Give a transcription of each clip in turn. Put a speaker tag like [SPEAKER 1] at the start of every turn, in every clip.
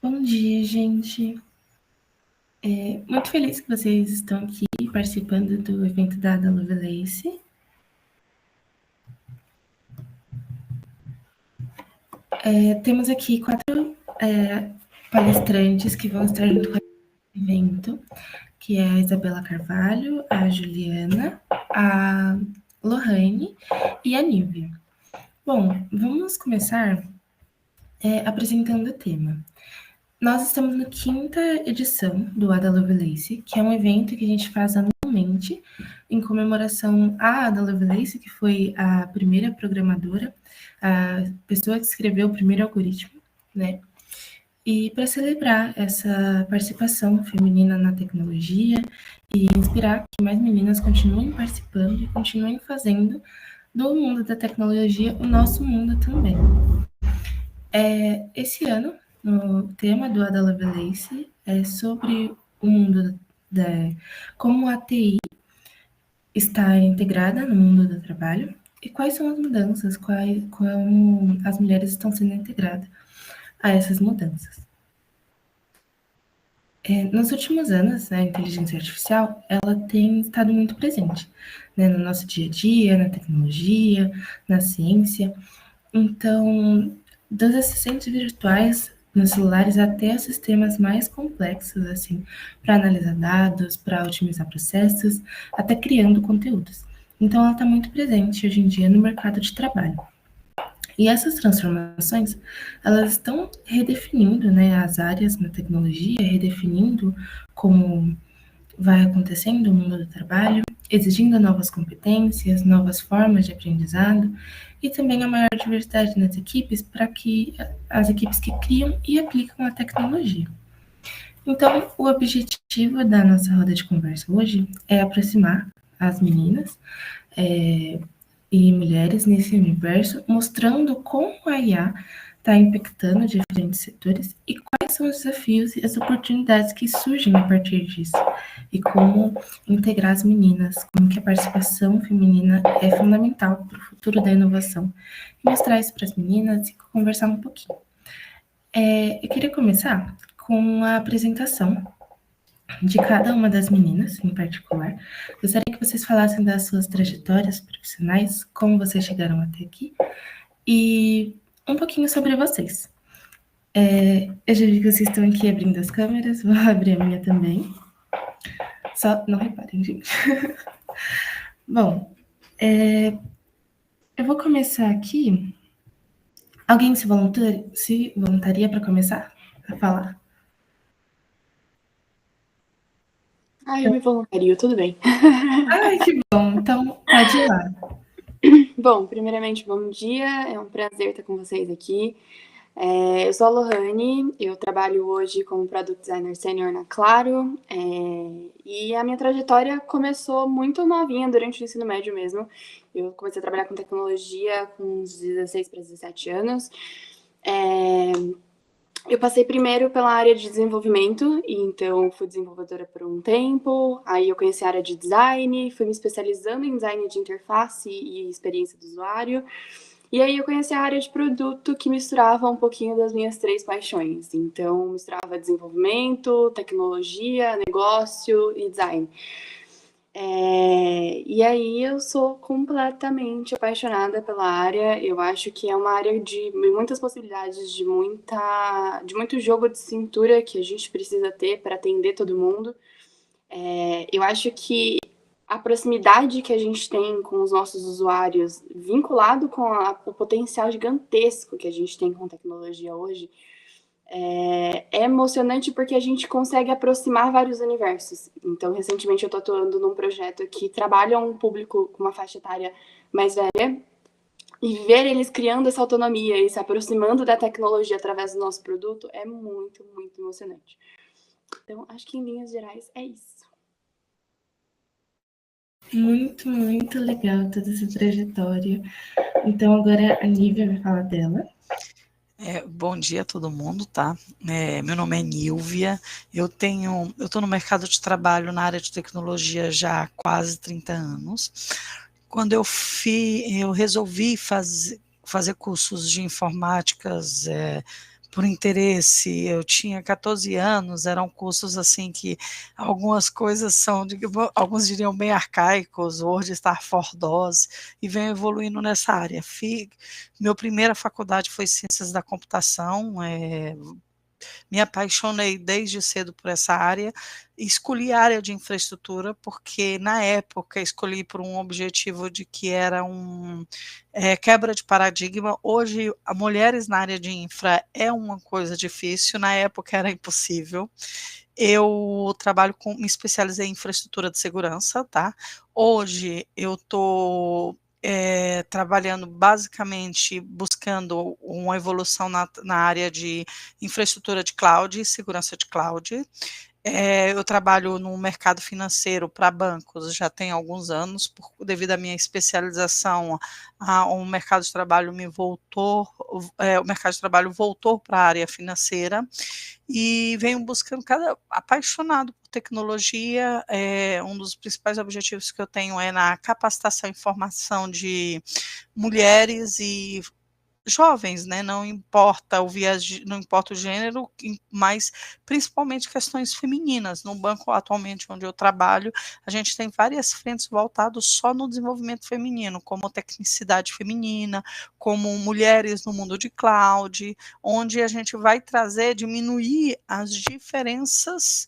[SPEAKER 1] Bom dia, gente. Muito feliz que vocês estão aqui participando do evento da Ada Lovelace. Temos aqui 4 palestrantes que vão estar junto com o evento, que é a Isabela Carvalho, a Juliana, a Lohane e a Nívia. Bom, vamos começar apresentando o tema. Nós estamos na 5ª edição do Ada Lovelace, que é um evento que a gente faz anualmente em comemoração à Ada Lovelace, que foi a primeira programadora, a pessoa que escreveu o primeiro algoritmo, né? E para celebrar essa participação feminina na tecnologia e inspirar que mais meninas continuem participando e continuem fazendo do mundo da tecnologia o nosso mundo também. Esse ano, o tema do Ada Lovelace é sobre o mundo da como a TI está integrada no mundo do trabalho e quais são as mudanças, como as mulheres estão sendo integradas a essas mudanças. Nos últimos anos, a inteligência artificial ela tem estado muito presente, né, no nosso dia a dia, na tecnologia, na ciência. Então, dos assistentes virtuais nos celulares até sistemas mais complexos, assim, para analisar dados, para otimizar processos, até criando conteúdos. Então, ela está muito presente hoje em dia no mercado de trabalho. E essas transformações, elas estão redefinindo, né, as áreas na tecnologia, redefinindo como vai acontecendo o mundo do trabalho, exigindo novas competências, novas formas de aprendizado e também a maior diversidade nas equipes para que as equipes que criam e aplicam a tecnologia. Então, o objetivo da nossa roda de conversa hoje é aproximar as meninas e mulheres nesse universo, mostrando como a IA está impactando diferentes setores e quais são os desafios e as oportunidades que surgem a partir disso, e como integrar as meninas, como que a participação feminina é fundamental para o futuro da inovação. E mostrar isso para as meninas e conversar um pouquinho. Eu queria começar com a apresentação de cada uma das meninas, em particular. Gostaria que vocês falassem das suas trajetórias profissionais, como vocês chegaram até aqui, e um pouquinho sobre vocês. Eu já vi que vocês estão aqui abrindo as câmeras, vou abrir a minha também. Só não reparem, gente. Bom, eu vou começar aqui. Alguém se voluntaria para começar a falar?
[SPEAKER 2] Eu me voluntario, tudo bem.
[SPEAKER 1] Ai, que bom. Então, pode ir lá.
[SPEAKER 2] Bom, primeiramente, bom dia. É um prazer estar com vocês aqui. Eu sou a Lohane, eu trabalho hoje como Product Designer Senior na Claro, e a minha trajetória começou muito novinha, durante o ensino médio mesmo. Eu comecei a trabalhar com tecnologia com uns 16 para 17 anos. Eu passei primeiro pela área de desenvolvimento, e então fui desenvolvedora por um tempo, aí eu conheci a área de design, fui me especializando em design de interface e experiência do usuário, e aí eu conheci a área de produto, que misturava um pouquinho das minhas 3 paixões. Então, misturava desenvolvimento, tecnologia, negócio e design. E aí eu sou completamente apaixonada pela área. Eu acho que é uma área de muitas possibilidades, de muito jogo de cintura que a gente precisa ter para atender todo mundo. Eu acho que a proximidade que a gente tem com os nossos usuários, vinculado com o potencial gigantesco que a gente tem com tecnologia hoje, é emocionante porque a gente consegue aproximar vários universos. Então, recentemente eu estou atuando num projeto que trabalha um público com uma faixa etária mais velha, e ver eles criando essa autonomia e se aproximando da tecnologia através do nosso produto é muito, muito emocionante. Então, acho que em linhas gerais é isso.
[SPEAKER 1] Muito, muito legal toda essa trajetória. Então, agora a Nívia vai falar dela.
[SPEAKER 3] Bom dia a todo mundo, tá? Meu nome é Nívia, eu estou no mercado de trabalho na área de tecnologia já há quase 30 anos. Quando eu resolvi fazer cursos de informáticas por interesse. Eu tinha 14 anos, eram cursos assim que algumas coisas são, alguns diriam bem arcaicos, Word, Star for DOS, e venho evoluindo nessa área. Minha primeira faculdade foi Ciências da Computação, me apaixonei desde cedo por essa área, escolhi a área de infraestrutura, porque na época escolhi por um objetivo de que era quebra de paradigma. Hoje, mulheres na área de infra é uma coisa difícil, na época era impossível. Eu me especializei em infraestrutura de segurança, tá? Hoje eu estou trabalhando basicamente buscando uma evolução na área de infraestrutura de cloud e segurança de cloud. Eu trabalho no mercado financeiro para bancos já tem alguns anos, devido à minha especialização, o mercado de trabalho o mercado de trabalho voltou para a área financeira e venho buscando apaixonado por tecnologia. Um dos principais objetivos que eu tenho é na capacitação e formação de mulheres e jovens, né? Não importa não importa o gênero, mas principalmente questões femininas. No banco atualmente onde eu trabalho, a gente tem várias frentes voltadas só no desenvolvimento feminino, como tecnicidade feminina, como mulheres no mundo de cloud, onde a gente vai diminuir as diferenças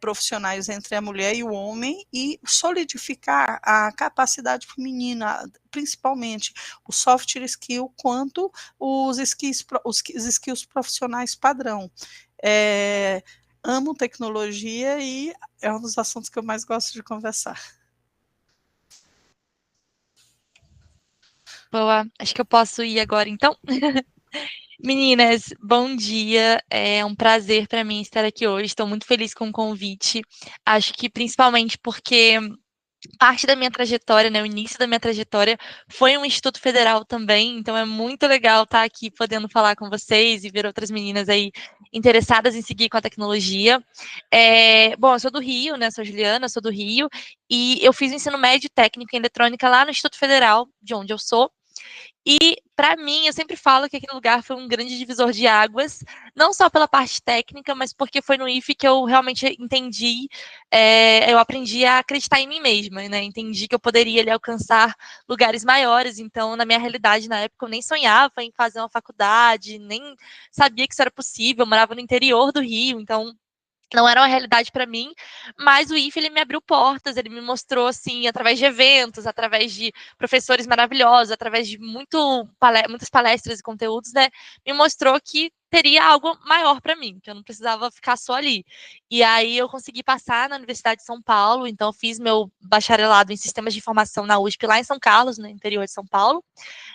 [SPEAKER 3] profissionais entre a mulher e o homem e solidificar a capacidade feminina, principalmente o soft skill quanto os skills profissionais padrão. Amo tecnologia e é um dos assuntos que eu mais gosto de conversar.
[SPEAKER 4] Boa, acho que eu posso ir agora, então. Meninas, bom dia. É um prazer para mim estar aqui hoje. Estou muito feliz com o convite. Acho que principalmente porque parte da minha trajetória, né, o início da minha trajetória foi um Instituto Federal também, então é muito legal estar aqui podendo falar com vocês e ver outras meninas aí interessadas em seguir com a tecnologia. Bom, eu sou do Rio, né, sou Juliana, sou do Rio, e eu fiz o ensino médio técnico em eletrônica lá no Instituto Federal, de onde eu sou. E, para mim, eu sempre falo que aquele lugar foi um grande divisor de águas, não só pela parte técnica, mas porque foi no IFE que eu realmente entendi, eu aprendi a acreditar em mim mesma, né? Entendi que eu poderia ali, alcançar lugares maiores. Então, na minha realidade, na época, eu nem sonhava em fazer uma faculdade, nem sabia que isso era possível. Eu morava no interior do Rio, então não era uma realidade para mim, mas o IFE ele me abriu portas, ele me mostrou assim, através de eventos, através de professores maravilhosos, através de muitas palestras e conteúdos, né, me mostrou que teria algo maior para mim, que eu não precisava ficar só ali. E aí eu consegui passar na Universidade de São Paulo, então fiz meu bacharelado em Sistemas de Informação na USP lá em São Carlos, no interior de São Paulo.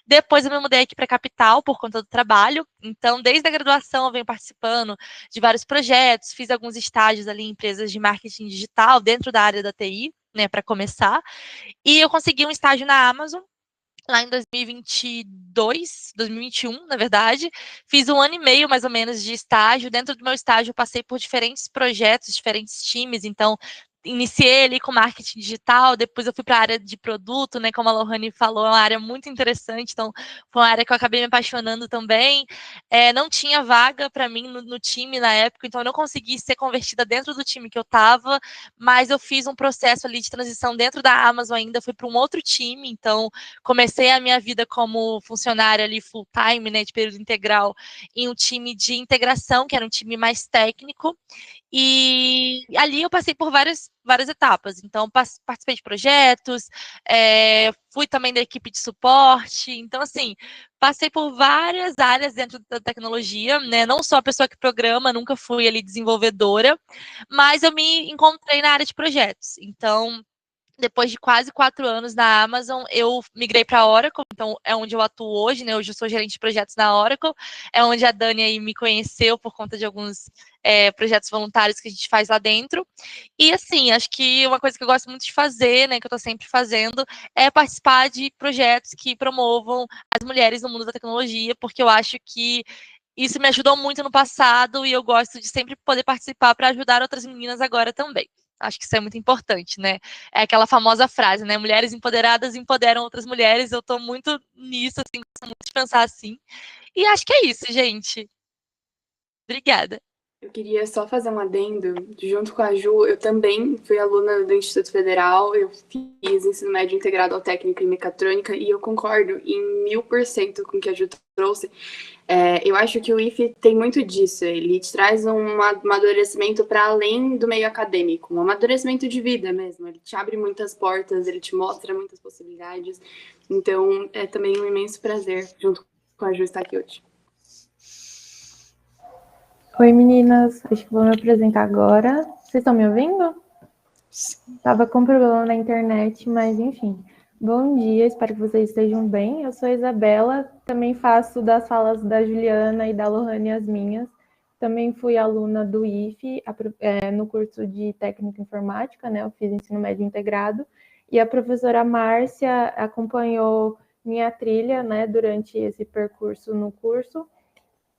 [SPEAKER 4] Depois eu me mudei aqui para a capital por conta do trabalho. Então, desde a graduação, eu venho participando de vários projetos, fiz alguns estágios ali em empresas de marketing digital dentro da área da TI, né, para começar. E eu consegui um estágio na Amazon lá em 2022, 2021, na verdade. Fiz 1 ano e meio, mais ou menos, de estágio. Dentro do meu estágio, eu passei por diferentes projetos, diferentes times. Então, iniciei ali com marketing digital, depois eu fui para a área de produto, né? Como a Lohane falou, é uma área muito interessante. Então, foi uma área que eu acabei me apaixonando também. Não tinha vaga para mim no time na época, então eu não consegui ser convertida dentro do time que eu estava, mas eu fiz um processo ali de transição dentro da Amazon ainda, fui para um outro time, então comecei a minha vida como funcionária ali full time, né, de período integral, em um time de integração, que era um time mais técnico, e ali eu passei por várias etapas. Então, participei de projetos, fui também da equipe de suporte. Então, assim, passei por várias áreas dentro da tecnologia, né? Não sou a pessoa que programa, nunca fui ali desenvolvedora, mas eu me encontrei na área de projetos. Então, depois de quase 4 anos na Amazon, eu migrei para a Oracle, então é onde eu atuo hoje, né? Hoje eu sou gerente de projetos na Oracle, é onde a Dani aí me conheceu por conta de alguns projetos voluntários que a gente faz lá dentro. E assim, acho que uma coisa que eu gosto muito de fazer, né, que eu estou sempre fazendo, é participar de projetos que promovam as mulheres no mundo da tecnologia, porque eu acho que isso me ajudou muito no passado e eu gosto de sempre poder participar para ajudar outras meninas agora também. Acho que isso é muito importante, né? É aquela famosa frase, né? Mulheres empoderadas empoderam outras mulheres. Eu tô muito nisso, assim, gosto muito de pensar assim. E acho que é isso, gente. Obrigada.
[SPEAKER 2] Eu queria só fazer um adendo. Junto com a Ju, eu também fui aluna do Instituto Federal, eu fiz ensino médio integrado ao técnico em mecatrônica e eu concordo em 1000% com o que a Ju trouxe. Eu acho que o IFE tem muito disso, ele te traz um amadurecimento para além do meio acadêmico, um amadurecimento de vida mesmo, ele te abre muitas portas, ele te mostra muitas possibilidades, então é também um imenso prazer, junto com a Ju, estar aqui hoje.
[SPEAKER 5] Oi, meninas. Acho que vou me apresentar agora. Vocês estão me ouvindo? Estava com problema na internet, mas enfim. Bom dia, espero que vocês estejam bem. Eu sou a Isabela, também faço das falas da Juliana e da Lohane as minhas. Também fui aluna do IFE no curso de técnica informática, né? Eu fiz ensino médio integrado. E a professora Márcia acompanhou minha trilha, né, durante esse percurso no curso.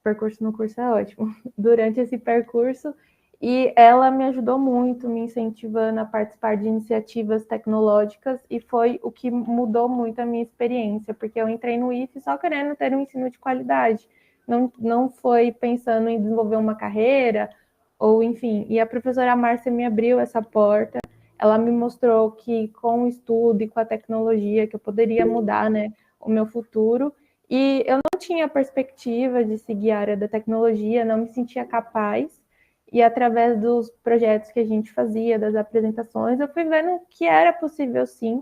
[SPEAKER 5] Percurso no curso é ótimo. Durante esse percurso, e ela me ajudou muito, me incentivando a participar de iniciativas tecnológicas, e foi o que mudou muito a minha experiência, porque eu entrei no IFE só querendo ter um ensino de qualidade, não foi pensando em desenvolver uma carreira, ou enfim, e a professora Márcia me abriu essa porta, ela me mostrou que com o estudo e com a tecnologia que eu poderia mudar, né, o meu futuro, e eu não tinha perspectiva de seguir a área da tecnologia, não me sentia capaz, e através dos projetos que a gente fazia, das apresentações, eu fui vendo que era possível sim,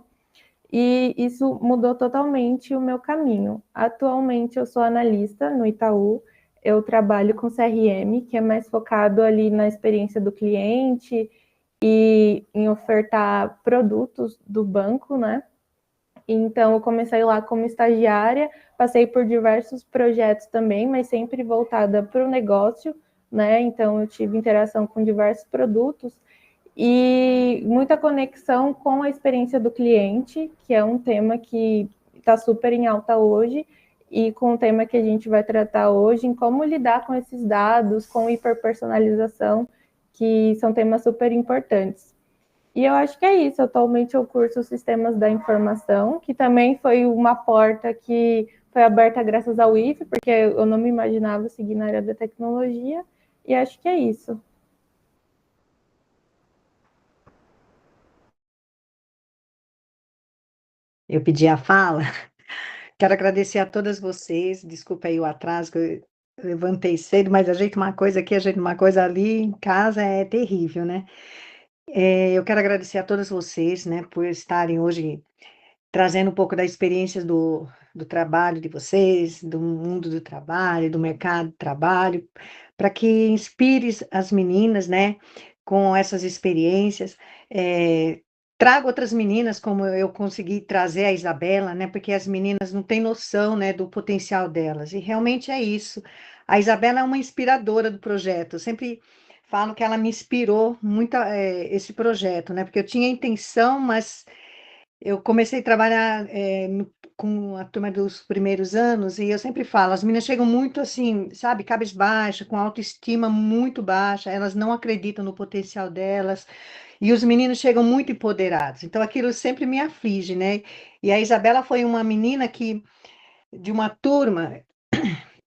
[SPEAKER 5] e isso mudou totalmente o meu caminho. Atualmente eu sou analista no Itaú, eu trabalho com CRM, que é mais focado ali na experiência do cliente e em ofertar produtos do banco, né? Então, eu comecei lá como estagiária, passei por diversos projetos também, mas sempre voltada para o negócio, né? Então, eu tive interação com diversos produtos e muita conexão com a experiência do cliente, que é um tema que está super em alta hoje, e com o tema que a gente vai tratar hoje, em como lidar com esses dados, com hiperpersonalização, que são temas super importantes. E eu acho que é isso. Atualmente eu curso Sistemas da Informação, que também foi uma porta que foi aberta graças ao IFE, porque eu não me imaginava seguir na área da tecnologia, e acho que é isso.
[SPEAKER 6] Eu pedi a fala. Quero agradecer a todas vocês. Desculpa aí o atraso, que eu levantei cedo, mas ajeito uma coisa aqui, ajeito uma coisa ali, em casa é terrível, né? Eu quero agradecer a todas vocês, né, por estarem hoje trazendo um pouco da experiência do trabalho de vocês, do mundo do trabalho, do mercado de trabalho, para que inspire as meninas, né, com essas experiências. Trago outras meninas, como eu consegui trazer a Isabela, né, porque as meninas não têm noção, né, do potencial delas, e realmente é isso. A Isabela é uma inspiradora do projeto, eu sempre falo que ela me inspirou muito esse projeto, né, porque eu tinha intenção, mas eu comecei a trabalhar com a turma dos primeiros anos, e eu sempre falo, as meninas chegam muito assim, sabe, cabisbaixa, com autoestima muito baixa, elas não acreditam no potencial delas, e os meninos chegam muito empoderados, então aquilo sempre me aflige, né? E a Isabela foi uma menina de uma turma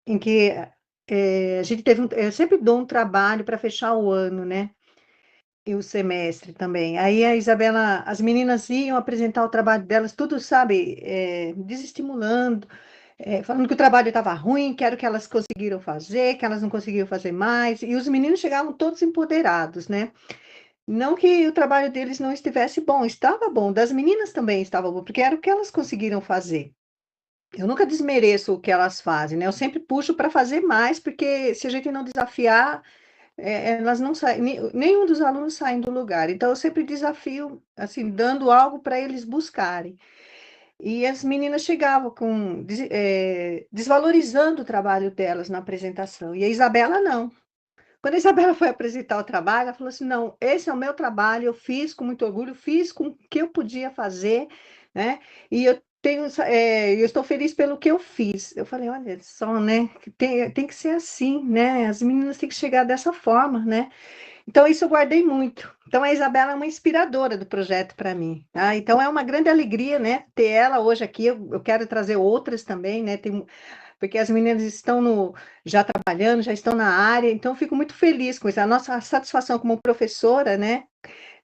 [SPEAKER 6] em que a gente teve, eu sempre dou um trabalho para fechar o ano, né? E o semestre também. Aí a Isabela, as meninas iam apresentar o trabalho delas, tudo, sabe, desestimulando, falando que o trabalho estava ruim, que era o que elas conseguiram fazer, que elas não conseguiam fazer mais, e os meninos chegavam todos empoderados, né? Não que o trabalho deles não estivesse bom, estava bom, das meninas também estava bom, porque era o que elas conseguiram fazer. Eu nunca desmereço o que elas fazem, né? Eu sempre puxo para fazer mais, porque se a gente não desafiar, elas não saem, nenhum dos alunos saem do lugar. Então, eu sempre desafio, assim, dando algo para eles buscarem. E as meninas chegavam desvalorizando o trabalho delas na apresentação. E a Isabela não. Quando a Isabela foi apresentar o trabalho, ela falou assim: não, esse é o meu trabalho, eu fiz com muito orgulho, fiz com o que eu podia fazer, né? E eu estou feliz pelo que eu fiz. Eu falei, olha só, né? Tem que ser assim, né? As meninas têm que chegar dessa forma, né? Então, isso eu guardei muito. Então, a Isabela é uma inspiradora do projeto para mim, tá? Então, é uma grande alegria, né, ter ela hoje aqui. Eu quero trazer outras também, né? porque as meninas estão já trabalhando, já estão na área, então eu fico muito feliz com isso. A nossa satisfação como professora, né,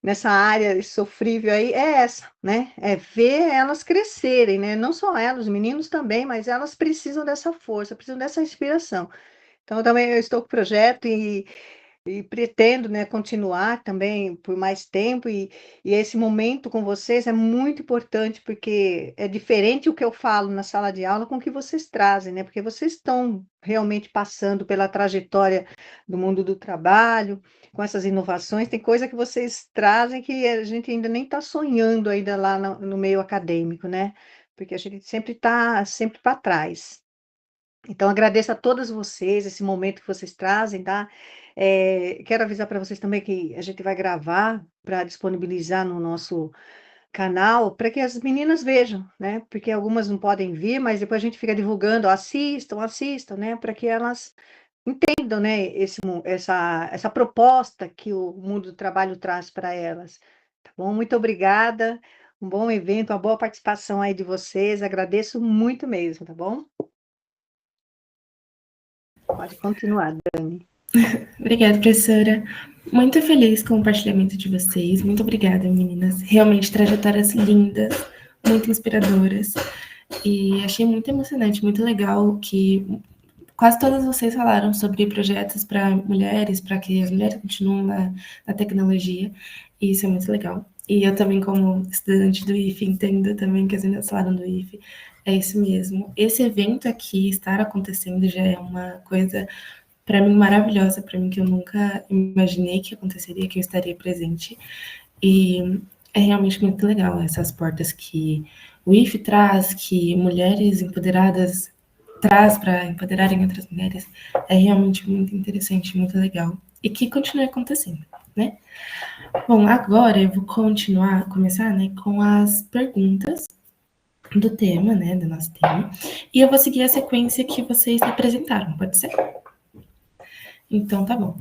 [SPEAKER 6] nessa área sofrível aí, é essa, né? É ver elas crescerem, né? Não só elas, os meninos também, mas elas precisam dessa força, precisam dessa inspiração. Então, também eu estou com o projeto e pretendo, né, continuar também por mais tempo, e esse momento com vocês é muito importante, porque é diferente o que eu falo na sala de aula com o que vocês trazem, né? Porque vocês estão realmente passando pela trajetória do mundo do trabalho, com essas inovações, tem coisa que vocês trazem que a gente ainda nem está sonhando ainda lá no meio acadêmico, né? Porque a gente sempre está sempre para trás. Então, agradeço a todas vocês, esse momento que vocês trazem, tá? Quero avisar para vocês também que a gente vai gravar para disponibilizar no nosso canal, para que as meninas vejam, né? Porque algumas não podem vir, mas depois a gente fica divulgando, ó, assistam, né? Para que elas entendam, né? Essa proposta que o mundo do trabalho traz para elas. Tá bom? Muito obrigada. Um bom evento, uma boa participação aí de vocês. Agradeço muito mesmo, tá bom? Pode continuar, Dani.
[SPEAKER 1] Obrigada, professora. Muito feliz com o compartilhamento de vocês. Muito obrigada, meninas. Realmente trajetórias lindas, muito inspiradoras. E achei muito emocionante, muito legal que quase todas vocês falaram sobre projetos para mulheres, para que as mulheres continuem na tecnologia. E isso é muito legal. E eu também, como estudante do IFE, entendo também que as meninas falaram do IFE. É isso mesmo. Esse evento aqui, estar acontecendo, já é uma coisa para mim maravilhosa, para mim que eu nunca imaginei que aconteceria, que eu estaria presente. E é realmente muito legal essas portas que o IFE traz, que mulheres empoderadas traz para empoderarem outras mulheres. É realmente muito interessante, muito legal. E que continue acontecendo, né? Bom, agora eu vou começar, né, com as perguntas do tema, né, do nosso tema. E eu vou seguir a sequência que vocês apresentaram, pode ser? Então, tá bom.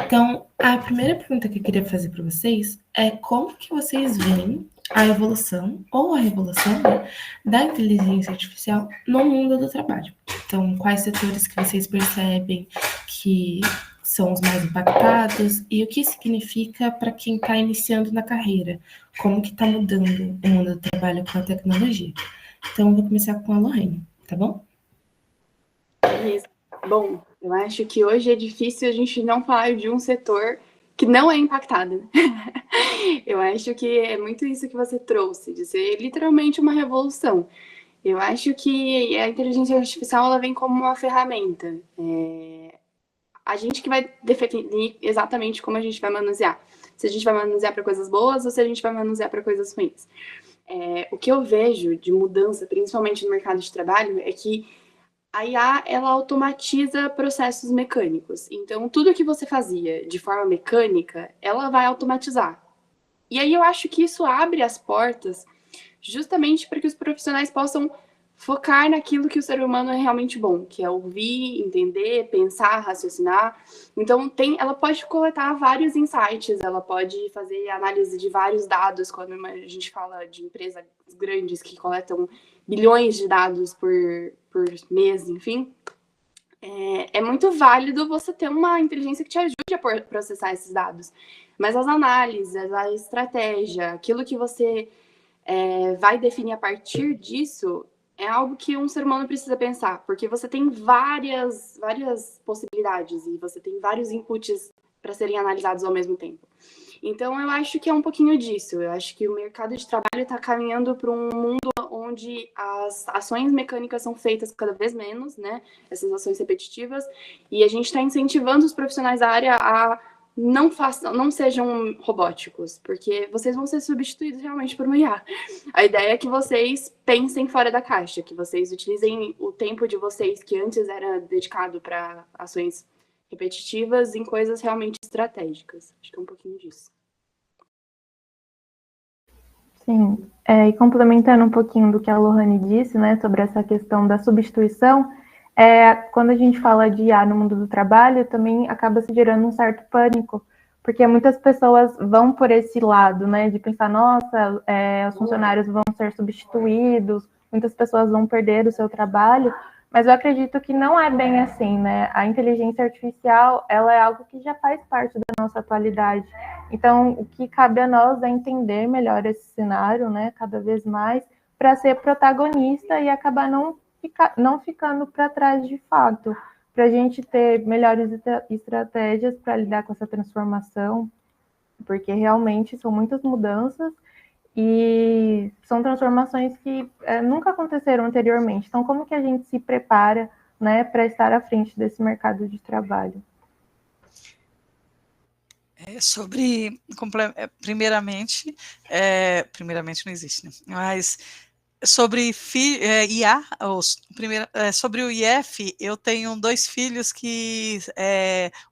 [SPEAKER 1] Então, a primeira pergunta que eu queria fazer para vocês é como que vocês veem a evolução ou a revolução, né, da inteligência artificial no mundo do trabalho. Então, quais setores que vocês percebem que são os mais impactados e o que significa para quem está iniciando na carreira? Como que está mudando o mundo do trabalho com a tecnologia? Então, eu vou começar com a Lorraine, tá bom?
[SPEAKER 2] Isso. Bom, eu acho que hoje é difícil a gente não falar de um setor que não é impactado. Eu acho que é muito isso que você trouxe, de ser literalmente uma revolução. Eu acho que a inteligência artificial ela vem como uma ferramenta. A gente que vai definir exatamente como a gente vai manusear. Se a gente vai manusear para coisas boas ou se a gente vai manusear para coisas ruins. O que eu vejo de mudança, principalmente no mercado de trabalho, é que a IA, ela automatiza processos mecânicos. Então, tudo que você fazia de forma mecânica, ela vai automatizar. E aí eu acho que isso abre as portas justamente para que os profissionais possam focar naquilo que o ser humano é realmente bom, que é ouvir, entender, pensar, raciocinar. Então, ela pode coletar vários insights, ela pode fazer análise de vários dados, quando a gente fala de empresas grandes que coletam bilhões de dados por mês, enfim. É muito válido você ter uma inteligência que te ajude a processar esses dados. Mas as análises, a estratégia, aquilo que você vai definir a partir disso, é algo que um ser humano precisa pensar, porque você tem várias possibilidades e você tem vários inputs para serem analisados ao mesmo tempo. Então, eu acho que é um pouquinho disso. Eu acho que o mercado de trabalho está caminhando para um mundo onde as ações mecânicas são feitas cada vez menos, né? Essas ações repetitivas. E a gente está incentivando os profissionais da área a não sejam robóticos, porque vocês vão ser substituídos realmente por uma IA. A ideia é que vocês pensem fora da caixa, que vocês utilizem o tempo de vocês, que antes era dedicado para ações repetitivas, em coisas realmente estratégicas. Acho que é um pouquinho disso.
[SPEAKER 5] Sim, e complementando um pouquinho do que a Lohane disse, né, sobre essa questão da substituição, quando a gente fala de IA no mundo do trabalho, também acaba se gerando um certo pânico, porque muitas pessoas vão por esse lado, né, de pensar, nossa, os funcionários vão ser substituídos, muitas pessoas vão perder o seu trabalho, Mas eu acredito que não é bem assim, né? A inteligência artificial, ela é algo que já faz parte da nossa atualidade. Então, o que cabe a nós é entender melhor esse cenário, né? Cada vez mais, para ser protagonista e acabar não ficando para trás de fato. Para a gente ter melhores estratégias para lidar com essa transformação, porque realmente são muitas mudanças e são transformações que nunca aconteceram anteriormente. Então, como que a gente se prepara, né, para estar à frente desse mercado de trabalho?
[SPEAKER 3] Primeiramente não existe, né? Mas sobre IA, sobre o IF, eu tenho 2 filhos que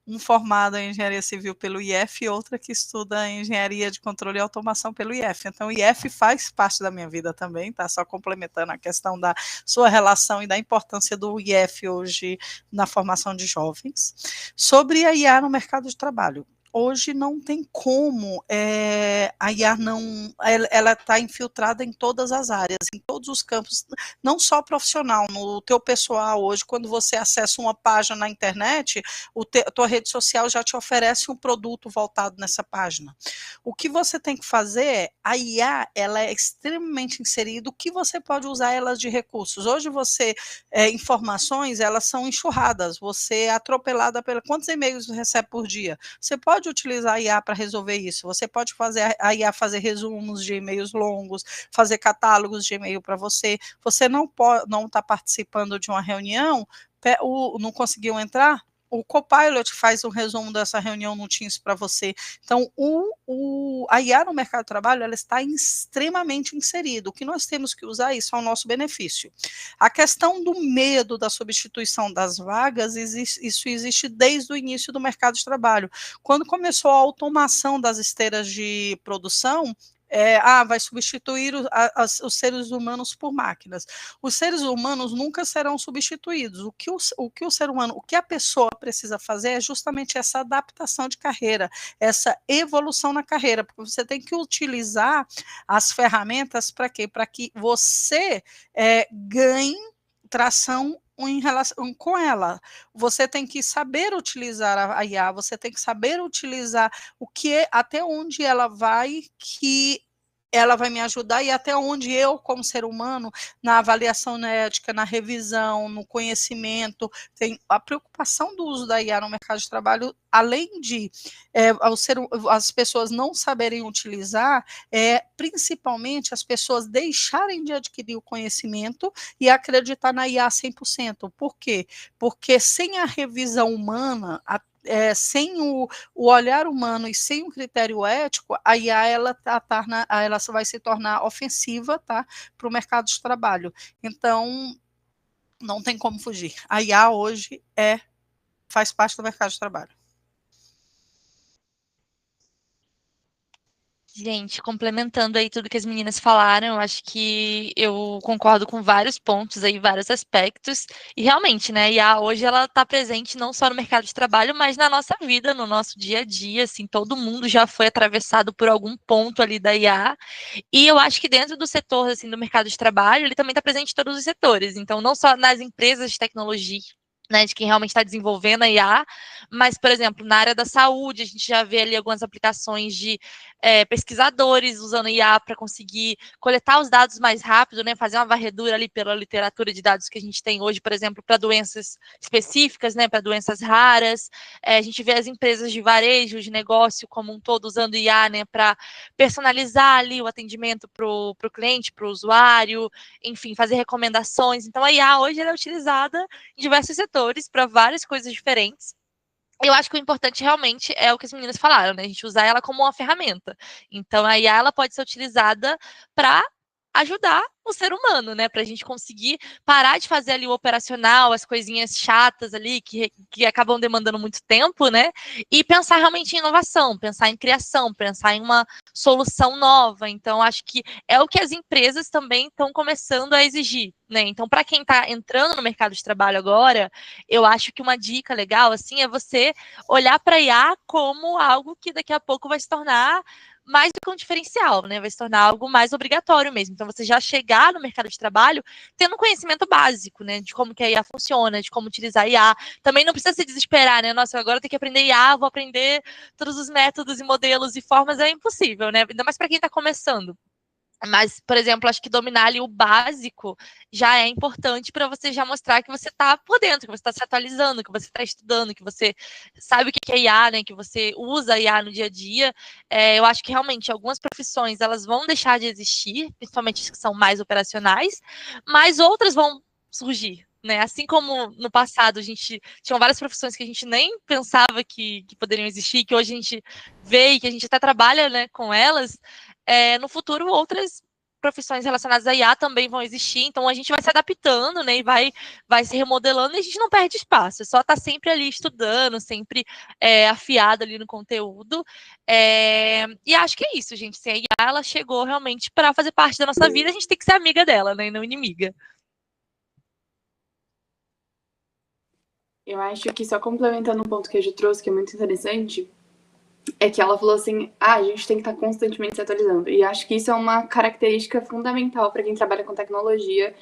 [SPEAKER 3] um formado em engenharia civil pelo IF e outra que estuda engenharia de controle e automação pelo IF. Então, o IF faz parte da minha vida também, tá? Só complementando a questão da sua relação e da importância do IF hoje na formação de jovens. Sobre a IA no mercado de trabalho. Hoje não tem como a IA ela está infiltrada em todas as áreas, em todos os campos, não só profissional, no teu pessoal hoje, quando você acessa uma página na internet, a tua rede social já te oferece um produto voltado nessa página. O que você tem que fazer a IA, ela é extremamente inserida, o que você pode usar elas de recursos. Hoje informações, elas são enxurradas, você é atropelada quantos e-mails você recebe por dia? Você pode utilizar a IA para resolver isso. Você pode fazer a IA fazer resumos de e-mails longos, fazer catálogos de e-mail para você. Você não está participando de uma reunião, não conseguiu entrar? O Copilot faz um resumo dessa reunião no Teams para você. Então, a IA no mercado de trabalho, ela está extremamente inserida. O que nós temos que usar isso ao nosso benefício. A questão do medo da substituição das vagas, isso existe desde o início do mercado de trabalho. Quando começou a automação das esteiras de produção, vai substituir os seres humanos por máquinas. Os seres humanos nunca serão substituídos. O que a pessoa precisa fazer é justamente essa adaptação de carreira, essa evolução na carreira, porque você tem que utilizar as ferramentas para quê? Para que você ganhe tração em relação com ela. Você tem que saber utilizar a IA, você tem que saber utilizar até onde ela vai, que ela vai me ajudar e até onde eu, como ser humano, na avaliação ética, na revisão, no conhecimento, tem a preocupação do uso da IA no mercado de trabalho, além de as pessoas não saberem utilizar, principalmente as pessoas deixarem de adquirir o conhecimento e acreditar na IA 100%. Por quê? Porque sem a revisão humana, sem o olhar humano e sem o critério ético, a IA ela vai se tornar ofensiva, tá, para o mercado de trabalho. Então, não tem como fugir. A IA hoje faz parte do mercado de trabalho.
[SPEAKER 4] Gente, complementando aí tudo que as meninas falaram, eu acho que eu concordo com vários pontos aí, vários aspectos. E realmente, né, a IA hoje ela está presente não só no mercado de trabalho, mas na nossa vida, no nosso dia a dia, assim, todo mundo já foi atravessado por algum ponto ali da IA. E eu acho que dentro do setor, assim, do mercado de trabalho, ele também está presente em todos os setores. Então, não só nas empresas de tecnologia, né, de quem realmente está desenvolvendo a IA, mas, por exemplo, na área da saúde, a gente já vê ali algumas aplicações de pesquisadores usando IA para conseguir coletar os dados mais rápido, né, fazer uma varredura ali pela literatura de dados que a gente tem hoje, por exemplo, para doenças específicas, né, para doenças raras. A gente vê as empresas de varejo, de negócio como um todo usando IA, né, para personalizar ali o atendimento para o cliente, para o usuário, enfim, fazer recomendações. Então, a IA hoje ela é utilizada em diversos setores para várias coisas diferentes. Eu acho que o importante realmente é o que as meninas falaram, né? A gente usar ela como uma ferramenta. Então, a IA ela pode ser utilizada para ajudar o ser humano, né? Para a gente conseguir parar de fazer ali o operacional, as coisinhas chatas ali que acabam demandando muito tempo, né? E pensar realmente em inovação, pensar em criação, pensar em uma solução nova. Então, acho que é o que as empresas também estão começando a exigir, né? Então, para quem está entrando no mercado de trabalho agora, eu acho que uma dica legal, assim, é você olhar para a IA como algo que daqui a pouco vai se tornar mais do que um diferencial, né? Vai se tornar algo mais obrigatório mesmo. Então, você já chegar no mercado de trabalho tendo um conhecimento básico, né? De como que a IA funciona, de como utilizar a IA. Também não precisa se desesperar, né? Nossa, agora eu tenho que aprender IA, vou aprender todos os métodos e modelos e formas, é impossível, né? Ainda mais para quem está começando. Mas, por exemplo, acho que dominar ali o básico já é importante para você já mostrar que você está por dentro, que você está se atualizando, que você está estudando, que você sabe o que é IA, né? Que você usa a IA no dia a dia. Eu acho que realmente algumas profissões elas vão deixar de existir, principalmente as que são mais operacionais, mas outras vão surgir. Né? Assim como no passado a gente tinha várias profissões que a gente nem pensava que poderiam existir, que hoje a gente vê e que a gente até trabalha, né, com elas, no futuro outras profissões relacionadas à IA também vão existir, então a gente vai se adaptando, né, e vai se remodelando e a gente não perde espaço, é só estar sempre ali estudando, sempre afiado ali no conteúdo, e acho que é isso, gente, assim, a IA ela chegou realmente para fazer parte da nossa vida, a gente tem que ser amiga dela, né, e não inimiga.
[SPEAKER 2] Eu acho que só complementando um ponto que a Ju trouxe, que é muito interessante, é que ela falou assim, a gente tem que estar constantemente se atualizando. E acho que isso é uma característica fundamental para quem trabalha com tecnologia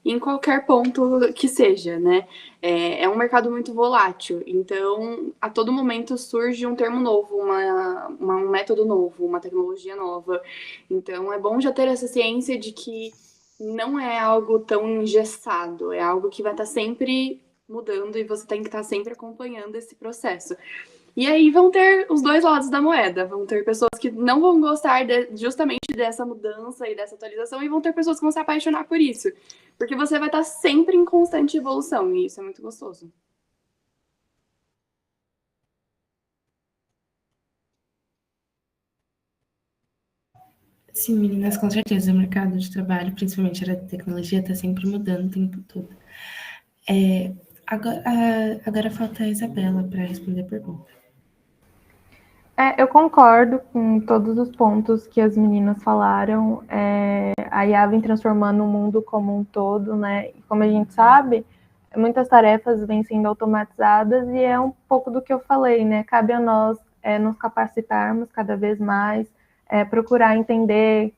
[SPEAKER 2] em qualquer ponto que seja, né? É um mercado muito volátil, então a todo momento surge um termo novo, um método novo, uma tecnologia nova. Então é bom já ter essa ciência de que não é algo tão engessado, é algo que vai estar sempre mudando e você tem que estar sempre acompanhando esse processo. E aí vão ter os dois lados da moeda. Vão ter pessoas que não vão gostar justamente dessa mudança e dessa atualização, e vão ter pessoas que vão se apaixonar por isso. Porque você vai estar sempre em constante evolução, e isso é muito gostoso.
[SPEAKER 1] Sim, meninas, com certeza. O mercado de trabalho, principalmente a área de tecnologia, está sempre mudando o tempo todo. Agora falta a Isabela para responder a pergunta.
[SPEAKER 5] Eu concordo com todos os pontos que as meninas falaram. A IA vem transformando o mundo como um todo, né? E como a gente sabe, muitas tarefas vêm sendo automatizadas e é um pouco do que eu falei, né? Cabe a nós nos capacitarmos cada vez mais, procurar entender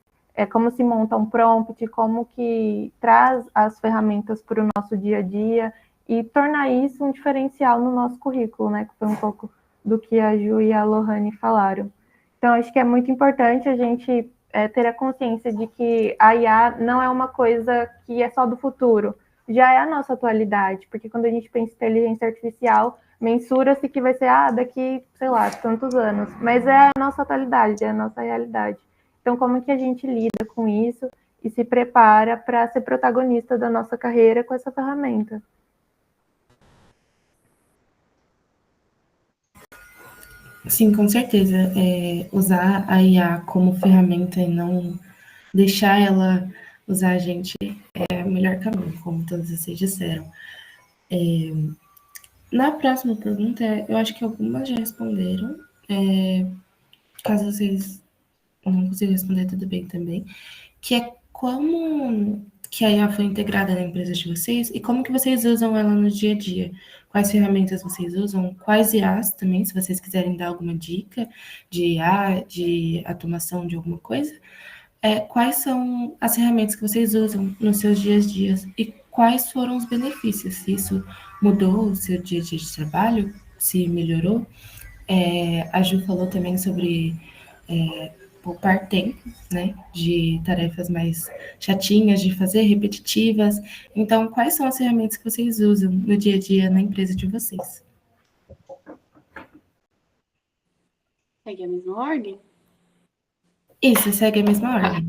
[SPEAKER 5] como se monta um prompt, como que traz as ferramentas para o nosso dia a dia e tornar isso um diferencial no nosso currículo, né? Que foi um pouco do que a Ju e a Lohane falaram. Então, acho que é muito importante a gente ter a consciência de que a IA não é uma coisa que é só do futuro, já é a nossa atualidade, porque quando a gente pensa em inteligência artificial, mensura-se que vai ser daqui, sei lá, tantos anos, mas é a nossa atualidade, é a nossa realidade. Então, como que a gente lida com isso e se prepara para ser protagonista da nossa carreira com essa ferramenta?
[SPEAKER 1] Sim, com certeza. Usar a IA como ferramenta e não deixar ela usar a gente é o melhor caminho, como todos vocês disseram. Na próxima pergunta, eu acho que algumas já responderam. Caso vocês não consigam responder, tudo bem também. Que é como que a IA foi integrada na empresa de vocês e como que vocês usam ela no dia a dia. Quais ferramentas vocês usam, quais IAs também, se vocês quiserem dar alguma dica de IA, de automação de alguma coisa. Quais são as ferramentas que vocês usam nos seus dias a dias e quais foram os benefícios? Se isso mudou o seu dia a dia de trabalho, se melhorou. A Ju falou também sobre poupar tempo, né, de tarefas mais chatinhas de fazer, repetitivas. Então, quais são as ferramentas que vocês usam no dia a dia na empresa de vocês?
[SPEAKER 2] Segue a mesma ordem?
[SPEAKER 1] Isso, segue a mesma ordem.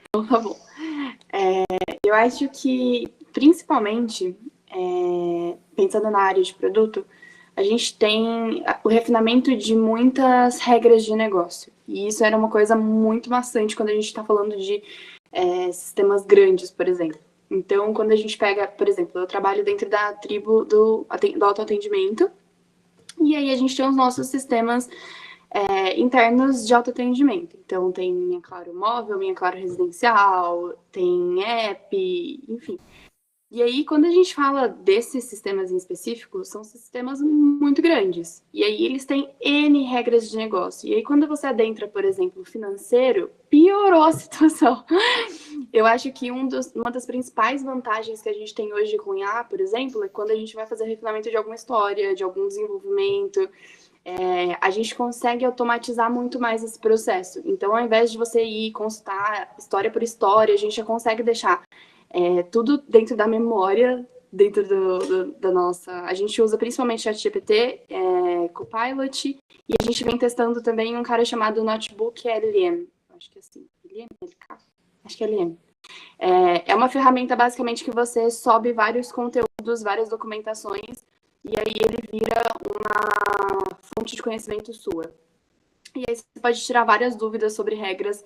[SPEAKER 2] Então, tá bom. Eu acho que, principalmente, pensando na área de produto, a gente tem o refinamento de muitas regras de negócio. E isso era uma coisa muito maçante quando a gente está falando de sistemas grandes, por exemplo. Então, quando a gente pega, por exemplo, eu trabalho dentro da tribo do autoatendimento, e aí a gente tem os nossos sistemas internos de autoatendimento. Então, tem Minha Claro Móvel, Minha Claro Residencial, tem app, enfim. E aí, quando a gente fala desses sistemas em específico, são sistemas muito grandes. E aí, eles têm N regras de negócio. E aí, quando você adentra, por exemplo, o financeiro, piorou a situação. Eu acho que uma das principais vantagens que a gente tem hoje com IA, por exemplo, é quando a gente vai fazer refinamento de alguma história, de algum desenvolvimento, a gente consegue automatizar muito mais esse processo. Então, ao invés de você ir consultar história por história, a gente já consegue deixar tudo dentro da memória, dentro da nossa... A gente usa principalmente ChatGPT, Copilot, e a gente vem testando também um cara chamado Notebook LM. Acho que é assim. LM? LK? Acho que é LM. É uma ferramenta, basicamente, que você sobe vários conteúdos, várias documentações, e aí ele vira uma fonte de conhecimento sua. E aí você pode tirar várias dúvidas sobre regras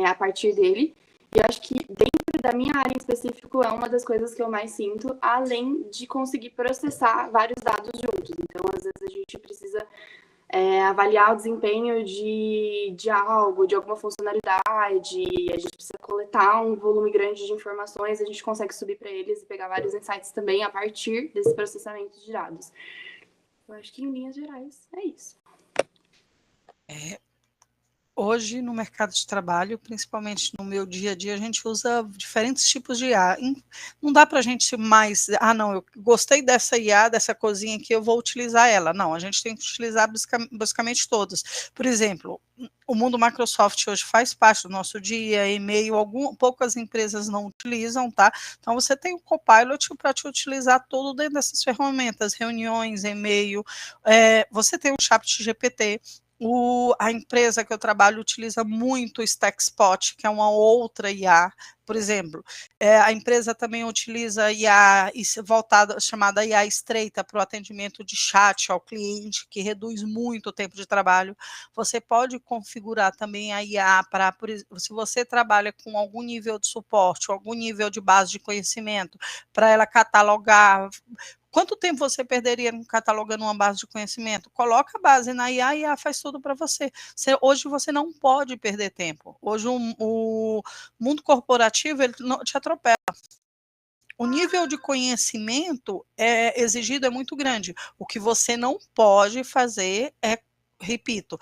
[SPEAKER 2] a partir dele. E eu acho que dentro da minha área em específico é uma das coisas que eu mais sinto, além de conseguir processar vários dados juntos. Então, às vezes, a gente precisa avaliar o desempenho de algo, de alguma funcionalidade, a gente precisa coletar um volume grande de informações, a gente consegue subir para eles e pegar vários insights também a partir desse processamento de dados. Eu acho que, em linhas gerais, é isso.
[SPEAKER 3] Hoje, no mercado de trabalho, principalmente no meu dia a dia, a gente usa diferentes tipos de IA. Não dá para a gente mais, não, eu gostei dessa IA, dessa coisinha aqui, eu vou utilizar ela. Não, a gente tem que utilizar basicamente todas. Por exemplo, o mundo Microsoft hoje faz parte do nosso dia, e-mail, poucas empresas não utilizam, tá? Então, você tem o Copilot para te utilizar todo dentro dessas ferramentas, reuniões, e-mail, você tem o ChatGPT. A empresa que eu trabalho utiliza muito o StackSpot, que é uma outra IA, por exemplo. A empresa também utiliza IA chamada IA estreita para o atendimento de chat ao cliente, que reduz muito o tempo de trabalho. Você pode configurar também a IA se você trabalha com algum nível de suporte, algum nível de base de conhecimento, para ela catalogar. Quanto tempo você perderia catalogando uma base de conhecimento? Coloca a base na IA e a IA faz tudo para você. Hoje você não pode perder tempo. Hoje o mundo corporativo ele não te atropela. O nível de conhecimento exigido é muito grande. O que você não pode fazer repito,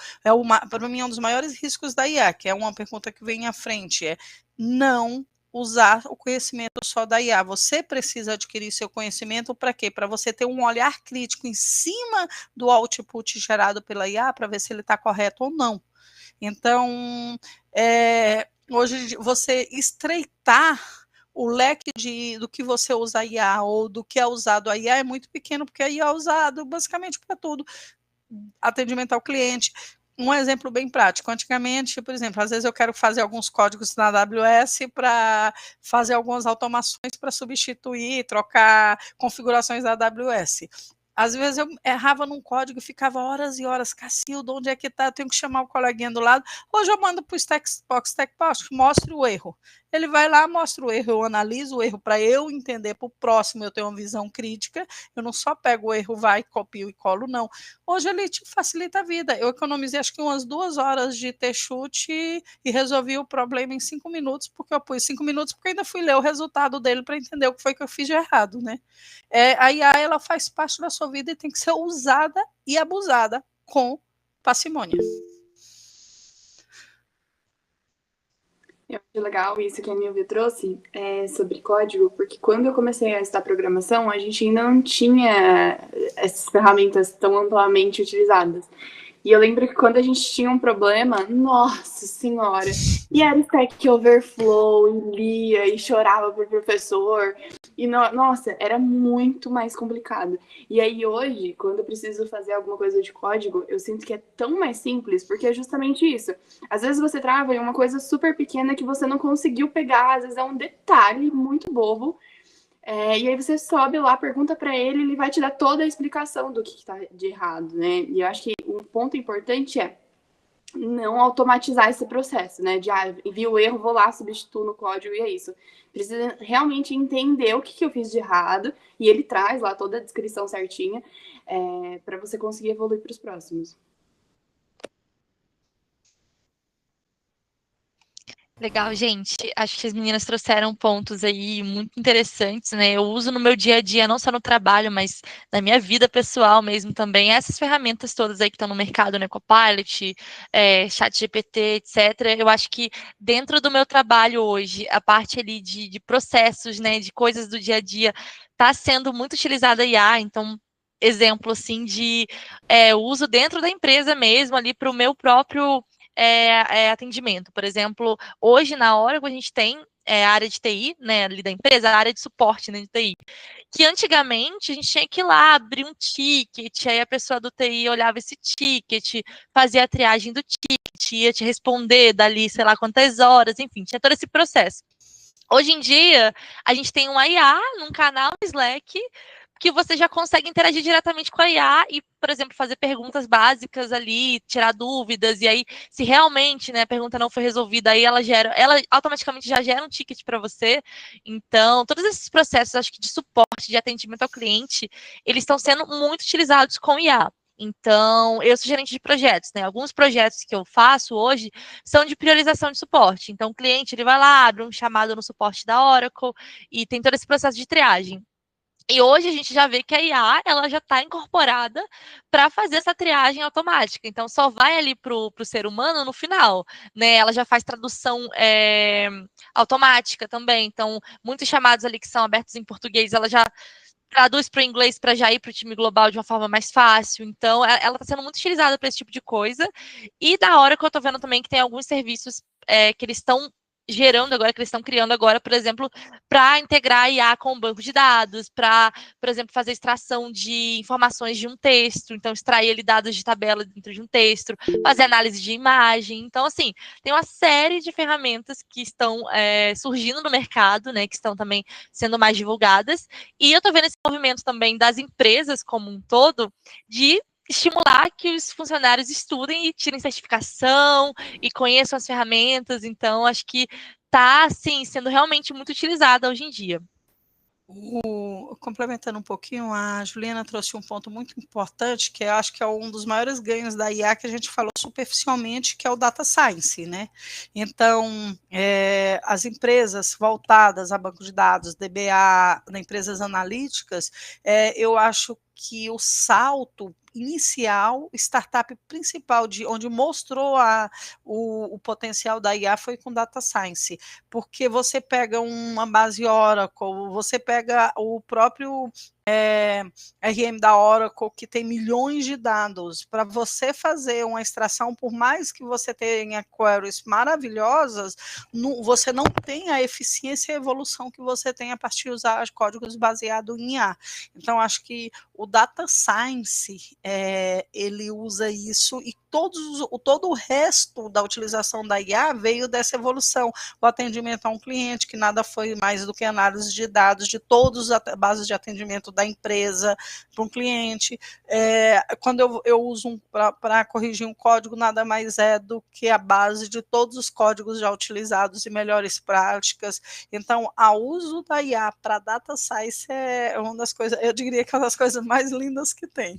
[SPEAKER 3] para mim é um dos maiores riscos da IA, que é uma pergunta que vem à frente, não usar o conhecimento só da IA. Você precisa adquirir seu conhecimento para quê? Para você ter um olhar crítico em cima do output gerado pela IA, para ver se ele está correto ou não. Então, hoje você estreitar o leque do que você usa a IA ou do que é usado a IA é muito pequeno, porque a IA é usado basicamente para tudo. Atendimento ao cliente. Um exemplo bem prático, antigamente, por exemplo, às vezes eu quero fazer alguns códigos na AWS para fazer algumas automações para substituir, trocar configurações da AWS. Às vezes eu errava num código e ficava horas e horas, Cacildo, onde é que está? Eu tenho que chamar o coleguinha do lado. Hoje eu mando para o Stackbox, mostra o erro. Ele vai lá, mostra o erro, eu analiso o erro para eu entender, para o próximo eu ter uma visão crítica, eu não só pego o erro, copio e colo, não. Hoje ele te facilita a vida. Eu economizei acho que umas 2 horas de ter chute e resolvi o problema em 5 minutos, porque eu pus 5 minutos, porque ainda fui ler o resultado dele para entender o que foi que eu fiz de errado, né? A IA, ela faz parte da sua vida e tem que ser usada e abusada com parcimônia.
[SPEAKER 2] Eu acho legal isso que a Nilvia trouxe sobre código, porque quando eu comecei a estudar programação, a gente ainda não tinha essas ferramentas tão amplamente utilizadas. E eu lembro que quando a gente tinha um problema, nossa senhora, e era Stack Overflow, e lia, e chorava pro professor, e nossa, era muito mais complicado. E aí hoje, quando eu preciso fazer alguma coisa de código, eu sinto que é tão mais simples, porque é justamente isso. Às vezes você trava em uma coisa super pequena que você não conseguiu pegar, às vezes é um detalhe muito bobo, e aí você sobe lá, pergunta para ele vai te dar toda a explicação do que está de errado, né? E eu acho que um ponto importante é não automatizar esse processo, né? De envio o erro, vou lá, substituo no código e é isso. Precisa realmente entender o que eu fiz de errado e ele traz lá toda a descrição certinha para você conseguir evoluir para os próximos.
[SPEAKER 4] Legal, gente. Acho que as meninas trouxeram pontos aí muito interessantes, né? Eu uso no meu dia a dia, não só no trabalho, mas na minha vida pessoal mesmo também, essas ferramentas todas aí que estão no mercado, né? Copilot, ChatGPT, etc. Eu acho que dentro do meu trabalho hoje, a parte ali de processos, né? De coisas do dia a dia, está sendo muito utilizada a IA, então. Exemplo assim de uso dentro da empresa mesmo, ali para o meu próprio atendimento. Por exemplo, hoje na Oracle a gente tem a área de TI, né, ali da empresa, a área de suporte, né, de TI, que antigamente a gente tinha que ir lá abrir um ticket, aí a pessoa do TI olhava esse ticket, fazia a triagem do ticket, ia te responder dali, sei lá quantas horas, enfim, tinha todo esse processo. Hoje em dia, a gente tem um IA num canal no Slack que você já consegue interagir diretamente com a IA e, por exemplo, fazer perguntas básicas ali, tirar dúvidas, e aí, se realmente, né, a pergunta não foi resolvida, aí ela automaticamente já gera um ticket para você. Então, todos esses processos, acho que de suporte, de atendimento ao cliente, eles estão sendo muito utilizados com IA. Então, eu sou gerente de projetos, né? Alguns projetos que eu faço hoje são de priorização de suporte. Então, o cliente ele vai lá, abre um chamado no suporte da Oracle e tem todo esse processo de triagem. E hoje a gente já vê que a IA ela já está incorporada para fazer essa triagem automática. Então, só vai ali para o ser humano no final, né? Ela já faz tradução automática também. Então, muitos chamados ali que são abertos em português, ela já traduz para o inglês para já ir para o time global de uma forma mais fácil. Então, ela está sendo muito utilizada para esse tipo de coisa. E da hora que eu estou vendo também que tem alguns serviços que eles estão gerando agora, que eles estão criando agora, por exemplo, para integrar a IA com o banco de dados, para, por exemplo, fazer extração de informações de um texto, então extrair ali dados de tabela dentro de um texto, fazer análise de imagem. Então, assim, tem uma série de ferramentas que estão surgindo no mercado, né, que estão também sendo mais divulgadas, e eu estou vendo esse movimento também das empresas como um todo de estimular que os funcionários estudem e tirem certificação e conheçam as ferramentas. Então, acho que está, assim, sendo realmente muito utilizada hoje em dia.
[SPEAKER 3] Complementando um pouquinho, a Juliana trouxe um ponto muito importante, que eu acho que é um dos maiores ganhos da IA, que a gente falou superficialmente, que é o data science, né? Então, as empresas voltadas a banco de dados, DBA, empresas analíticas, eu acho que o salto inicial, startup principal, onde mostrou o potencial da IA foi com data science, porque você pega uma base Oracle, você pega o próprio RM da Oracle, que tem milhões de dados, para você fazer uma extração, por mais que você tenha queries maravilhosas, você não tem a eficiência e a evolução que você tem a partir de usar códigos baseados em IA. Então, acho que o data science, ele usa isso, e todo o resto da utilização da IA veio dessa evolução. O atendimento a um cliente, que nada foi mais do que análise de dados de todas as bases de atendimento da empresa para um cliente. Quando eu uso para corrigir um código, nada mais é do que a base de todos os códigos já utilizados e melhores práticas. Então, o uso da IA para data science é uma das coisas, eu diria que é uma das coisas mais lindas que tem.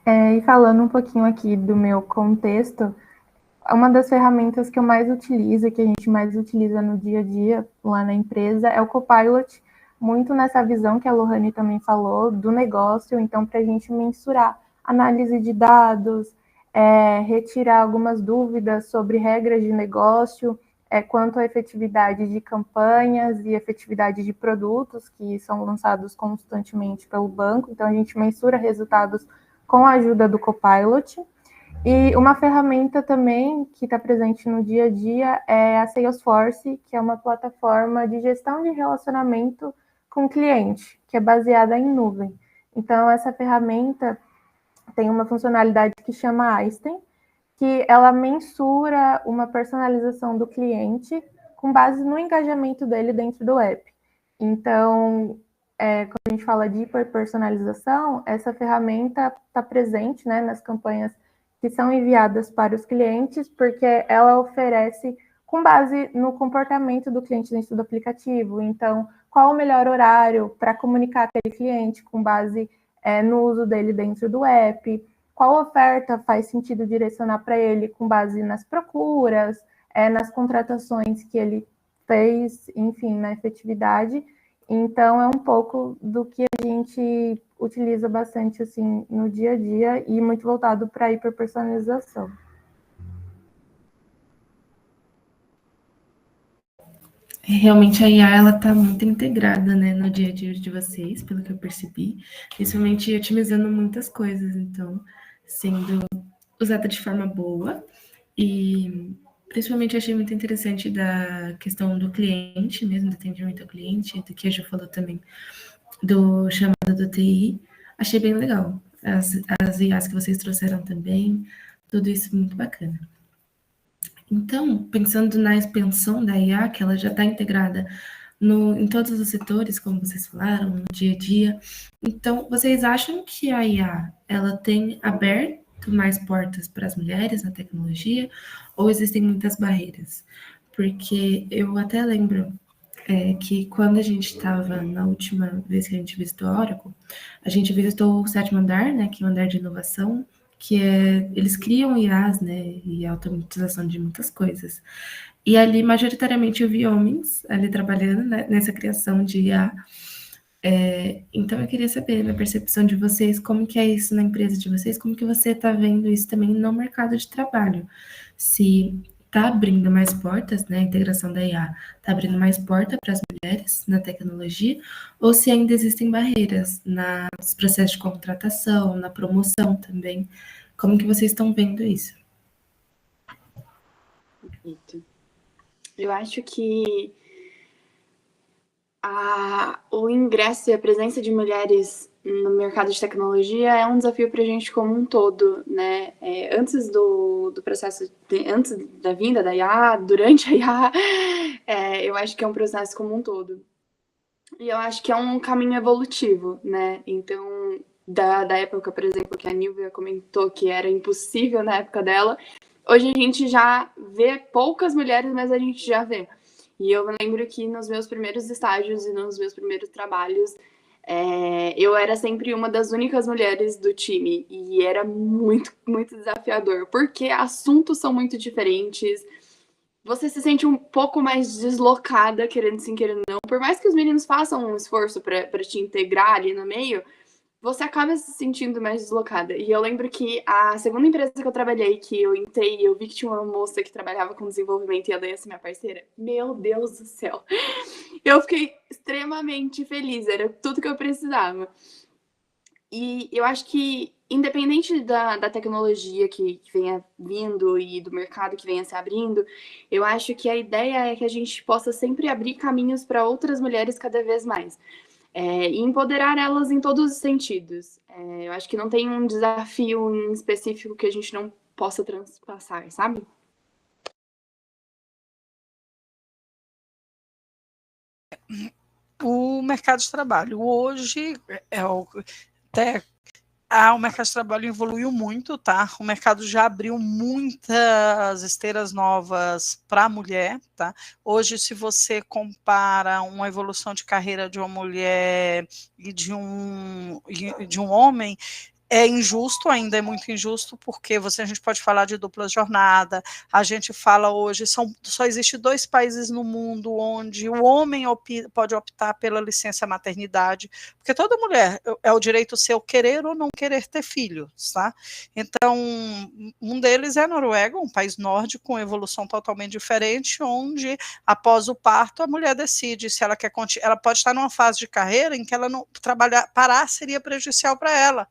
[SPEAKER 5] E falando um pouquinho aqui do meu contexto, uma das ferramentas que eu mais utilizo, que a gente mais utiliza no dia a dia lá na empresa, é o Copilot, muito nessa visão que a Lohane também falou, do negócio, então para a gente mensurar análise de dados, retirar algumas dúvidas sobre regras de negócio, quanto à efetividade de campanhas e efetividade de produtos que são lançados constantemente pelo banco, então a gente mensura resultados com a ajuda do Copilot. E uma ferramenta também que está presente no dia a dia é a Salesforce, que é uma plataforma de gestão de relacionamento com o cliente, que é baseada em nuvem. Então, essa ferramenta tem uma funcionalidade que chama Einstein, que ela mensura uma personalização do cliente com base no engajamento dele dentro do app. Então, quando a gente fala de hiperpersonalização, essa ferramenta está presente, né, nas campanhas que são enviadas para os clientes, porque ela oferece com base no comportamento do cliente dentro do aplicativo. Então, qual o melhor horário para comunicar com aquele cliente com base no uso dele dentro do app, qual oferta faz sentido direcionar para ele com base nas procuras, nas contratações que ele fez, enfim, na efetividade. Então, é um pouco do que a gente utiliza bastante assim no dia a dia e muito voltado para a hiperpersonalização.
[SPEAKER 1] Realmente a IA ela está muito integrada, né, no dia a dia de vocês, pelo que eu percebi, principalmente otimizando muitas coisas, então sendo usada de forma boa e principalmente achei muito interessante da questão do cliente mesmo, do atendimento ao cliente, do que a Ju falou também do chamado do TI, achei bem legal. As IAs que vocês trouxeram também, tudo isso muito bacana. Então, pensando na expansão da IA, que ela já está integrada em todos os setores, como vocês falaram, no dia a dia. Então, vocês acham que a IA ela tem aberto mais portas para as mulheres na tecnologia ou existem muitas barreiras? Porque eu até lembro que quando a gente estava, na última vez que a gente visitou a Oracle, a gente visitou o 7º andar, né, que é o andar de inovação, que eles criam IAs, né, e automatização de muitas coisas. E ali, majoritariamente, eu vi homens ali trabalhando, né, nessa criação de IA. Então, eu queria saber, na percepção de vocês, como que é isso na empresa de vocês, como que você está vendo isso também no mercado de trabalho? Se está abrindo mais portas, né, a integração da IA está abrindo mais porta para as mulheres na tecnologia, ou se ainda existem barreiras nos processos de contratação, na promoção também. Como que vocês estão vendo isso?
[SPEAKER 2] Eu acho que o ingresso e a presença de mulheres no mercado de tecnologia é um desafio para a gente como um todo, né? Antes do processo, antes da vinda da IA, durante a IA, eu acho que é um processo como um todo. E eu acho que é um caminho evolutivo, né? Então, da época, por exemplo, que a Nilvia comentou que era impossível na época dela, hoje a gente já vê poucas mulheres, mas a gente já vê. E eu me lembro que nos meus primeiros estágios e nos meus primeiros trabalhos, eu era sempre uma das únicas mulheres do time. E era muito, muito desafiador, porque assuntos são muito diferentes. Você se sente um pouco mais deslocada, querendo sim, querendo não. Por mais que os meninos façam um esforço para te integrar ali no meio, você acaba se sentindo mais deslocada. E eu lembro que a segunda empresa que eu trabalhei, que eu entrei e eu vi que tinha uma moça que trabalhava com desenvolvimento e ela ia ser minha parceira. Meu Deus do céu! Eu fiquei extremamente feliz, era tudo que eu precisava. E eu acho que, independente da tecnologia que venha vindo e do mercado que venha se abrindo, eu acho que a ideia é que a gente possa sempre abrir caminhos para outras mulheres cada vez mais. E empoderar elas em todos os sentidos. Eu acho que não tem um desafio em específico que a gente não possa transpassar, sabe?
[SPEAKER 3] O mercado de trabalho hoje o mercado de trabalho evoluiu muito, tá? O mercado já abriu muitas esteiras novas para a mulher, tá? Hoje, se você compara uma evolução de carreira de uma mulher e de um homem, é injusto, ainda é muito injusto, porque a gente pode falar de dupla jornada, a gente fala hoje, só existe 2 países no mundo onde o homem pode optar pela licença maternidade, porque toda mulher é o direito seu querer ou não querer ter filhos, tá? Então, um deles é a Noruega, um país nórdico com evolução totalmente diferente, onde após o parto a mulher decide se ela quer continuar, ela pode estar numa fase de carreira em que ela não parar seria prejudicial para ela.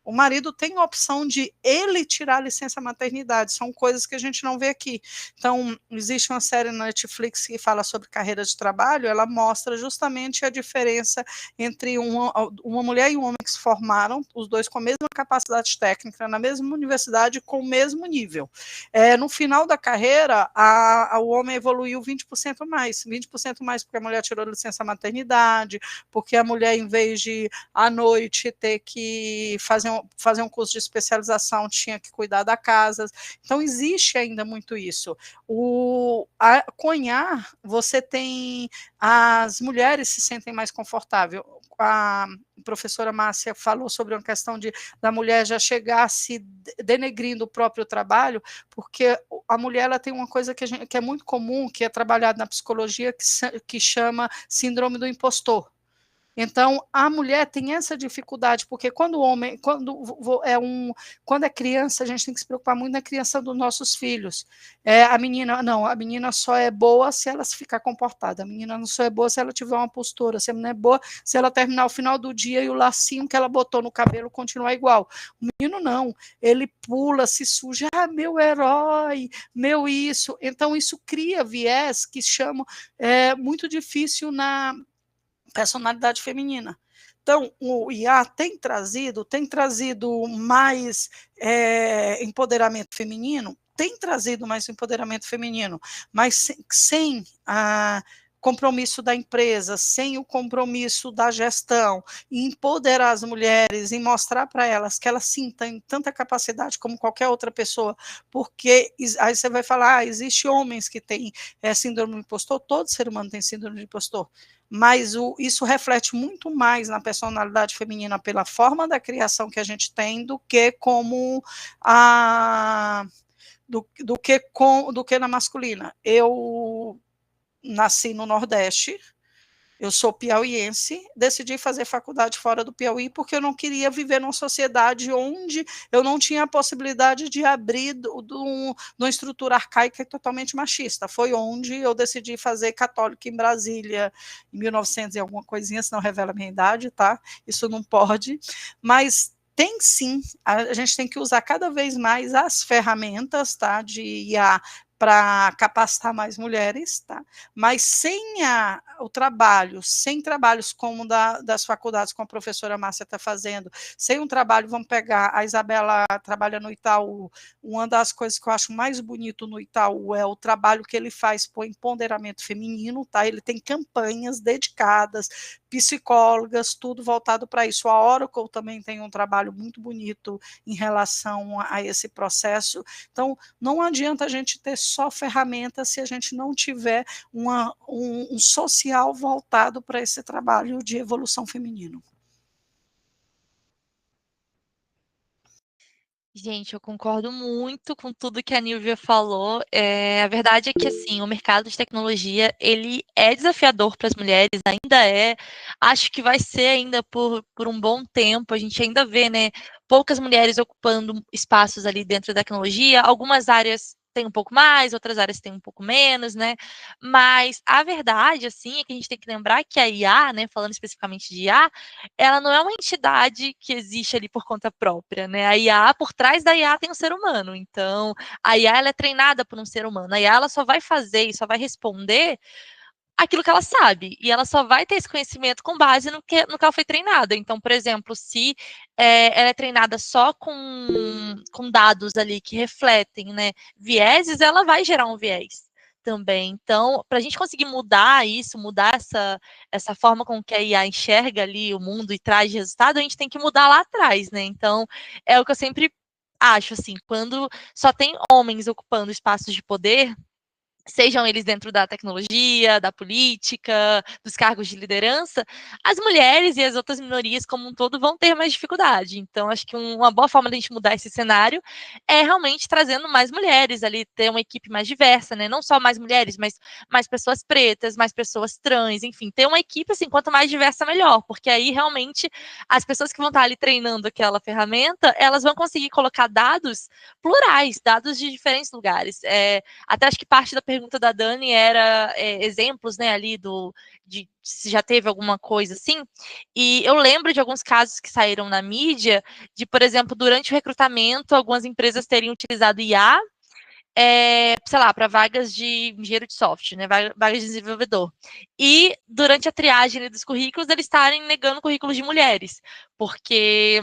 [SPEAKER 3] O marido tem a opção de ele tirar a licença maternidade, são coisas que a gente não vê aqui. Então, existe uma série na Netflix que fala sobre carreira de trabalho, ela mostra justamente a diferença entre uma mulher e um homem que se formaram, os dois com a mesma capacidade técnica, na mesma universidade, com o mesmo nível. No final da carreira, o homem evoluiu 20% mais porque a mulher tirou a licença maternidade, porque a mulher, em vez de, à noite, ter que fazer fazer um curso de especialização, tinha que cuidar da casa. Então, existe ainda muito isso. Conhar, você tem... As mulheres se sentem mais confortáveis. A professora Márcia falou sobre uma questão da mulher já chegar se denegrindo o próprio trabalho, porque a mulher ela tem uma coisa que é muito comum, que é trabalhada na psicologia, que chama síndrome do impostor. Então, a mulher tem essa dificuldade, porque quando o homem, quando é criança, a gente tem que se preocupar muito na criação dos nossos filhos. A menina só é boa se ela se ficar comportada, a menina não só é boa se ela tiver uma postura, se a menina é boa se ela terminar o final do dia e o lacinho que ela botou no cabelo continuar igual. O menino não, ele pula, se suja, meu herói, meu isso. Então, isso cria viés que chamam muito difícil na personalidade feminina. Então, o IA tem trazido mais empoderamento feminino, mas sem compromisso da empresa, sem o compromisso da gestão, em empoderar as mulheres, em mostrar para elas que elas sim têm tanta capacidade como qualquer outra pessoa, porque aí você vai falar, existe homens que têm síndrome do impostor, todo ser humano tem síndrome do impostor, mas isso reflete muito mais na personalidade feminina pela forma da criação que a gente tem do que como do que na masculina. Eu nasci no Nordeste, eu sou piauiense, decidi fazer faculdade fora do Piauí porque eu não queria viver numa sociedade onde eu não tinha a possibilidade de abrir de uma estrutura arcaica e totalmente machista. Foi onde eu decidi fazer católica em Brasília, em 1900 e alguma coisinha, senão revela a minha idade, tá? Isso não pode, mas tem sim, a gente tem que usar cada vez mais as ferramentas, tá, de IA para capacitar mais mulheres, tá? Mas sem sem trabalhos como das faculdades, como a professora Márcia está fazendo, sem um trabalho, vamos pegar, a Isabela trabalha no Itaú, uma das coisas que eu acho mais bonito no Itaú é o trabalho que ele faz por empoderamento feminino, tá? Ele tem campanhas dedicadas, psicólogas, tudo voltado para isso. A Oracle também tem um trabalho muito bonito em relação a esse processo. Então, não adianta a gente ter só ferramentas se a gente não tiver um social voltado para esse trabalho de evolução feminino.
[SPEAKER 4] Gente, eu concordo muito com tudo que a Nilvia falou. A verdade é que, assim, o mercado de tecnologia, ele é desafiador para as mulheres, ainda é. Acho que vai ser ainda por um bom tempo. A gente ainda vê, né, poucas mulheres ocupando espaços ali dentro da tecnologia. Algumas áreas têm um pouco mais, outras áreas têm um pouco menos, né? Mas a verdade, assim, é que a gente tem que lembrar que a IA, né, falando especificamente de IA, ela não é uma entidade que existe ali por conta própria, né? A IA, por trás da IA tem um ser humano. Então, a IA ela é treinada por um ser humano. A IA ela só vai fazer e só vai responder aquilo que ela sabe. E ela só vai ter esse conhecimento com base no que ela foi treinada. Então, por exemplo, se ela é treinada só com dados ali que refletem, né, vieses, ela vai gerar um viés também. Então, para a gente conseguir mudar isso, mudar essa forma com que a IA enxerga ali o mundo e traz resultado, a gente tem que mudar lá atrás, né? Então, é o que eu sempre acho, assim, quando só tem homens ocupando espaços de poder, sejam eles dentro da tecnologia, da política, dos cargos de liderança, as mulheres e as outras minorias como um todo vão ter mais dificuldade. Então, acho que uma boa forma de a gente mudar esse cenário é realmente trazendo mais mulheres ali, ter uma equipe mais diversa, né? Não só mais mulheres, mas mais pessoas pretas, mais pessoas trans, enfim, ter uma equipe, assim, quanto mais diversa, melhor, porque aí realmente as pessoas que vão estar ali treinando aquela ferramenta, elas vão conseguir colocar dados plurais, dados de diferentes lugares. Até acho que parte da pergunta da Dani era exemplos, né, ali de se já teve alguma coisa assim. E eu lembro de alguns casos que saíram na mídia, de, por exemplo, durante o recrutamento, algumas empresas teriam utilizado IA, sei lá, para vagas de engenheiro de software, né, vagas de desenvolvedor. E durante a triagem dos currículos, eles estarem negando currículos de mulheres, porque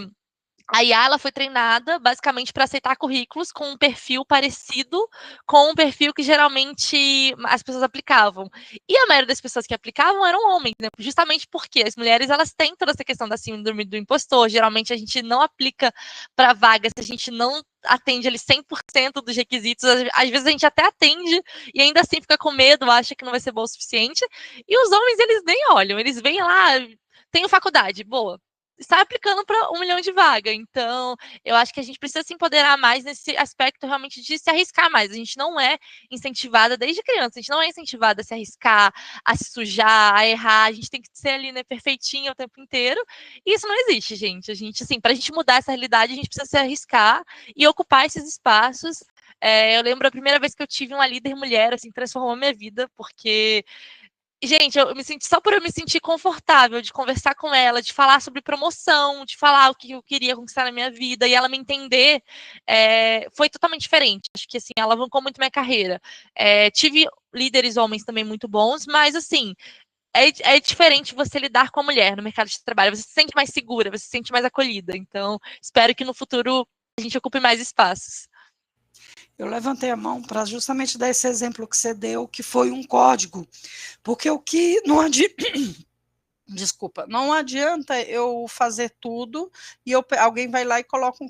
[SPEAKER 4] A IA ela foi treinada basicamente para aceitar currículos com um perfil parecido com um perfil que geralmente as pessoas aplicavam. E a maioria das pessoas que aplicavam eram homens, né? Justamente porque as mulheres elas têm toda essa questão da síndrome do impostor. Geralmente a gente não aplica para vagas se a gente não atende ali 100% dos requisitos. Às vezes a gente até atende e ainda assim fica com medo, acha que não vai ser bom o suficiente. E os homens, eles nem olham, eles vêm lá, tenho faculdade, boa, está aplicando para 1 milhão de vagas. Então, eu acho que a gente precisa se empoderar mais nesse aspecto realmente de se arriscar mais. A gente não é incentivada desde criança, a gente não é incentivada a se arriscar, a se sujar, a errar. A gente tem que ser ali, né, perfeitinha o tempo inteiro. E isso não existe, gente. A gente, assim, para a gente mudar essa realidade, a gente precisa se arriscar e ocupar esses espaços. Eu lembro a primeira vez que eu tive uma líder mulher, assim, transformou a minha vida, porque gente, eu me senti só por eu me sentir confortável de conversar com ela, de falar sobre promoção, de falar o que eu queria conquistar na minha vida e ela me entender, foi totalmente diferente. Acho que assim, ela alavancou muito minha carreira. Tive líderes homens também muito bons, mas assim, é diferente você lidar com a mulher no mercado de trabalho. Você se sente mais segura, você se sente mais acolhida. Então, espero que no futuro a gente ocupe mais espaços.
[SPEAKER 3] Eu levantei a mão para justamente dar esse exemplo que você deu, que foi um código, porque o que não adianta, desculpa, não adianta eu fazer tudo e alguém vai lá e coloca um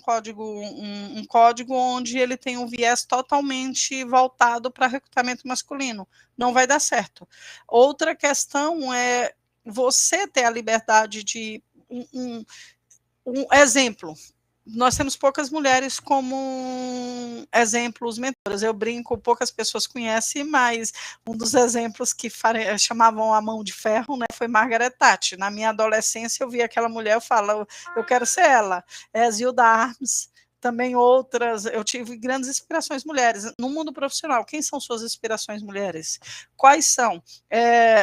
[SPEAKER 3] código onde ele tem um viés totalmente voltado para recrutamento masculino. Não vai dar certo. Outra questão é você ter a liberdade de um exemplo. Nós temos poucas mulheres como exemplos mentoras. Eu brinco, poucas pessoas conhecem, mas um dos exemplos que chamavam a mão de ferro, né, foi Margaret Thatcher. Na minha adolescência, eu vi aquela mulher, eu falo, eu quero ser ela. Zilda Arms, também outras. Eu tive grandes inspirações mulheres. No mundo profissional, quem são suas inspirações mulheres? Quais são?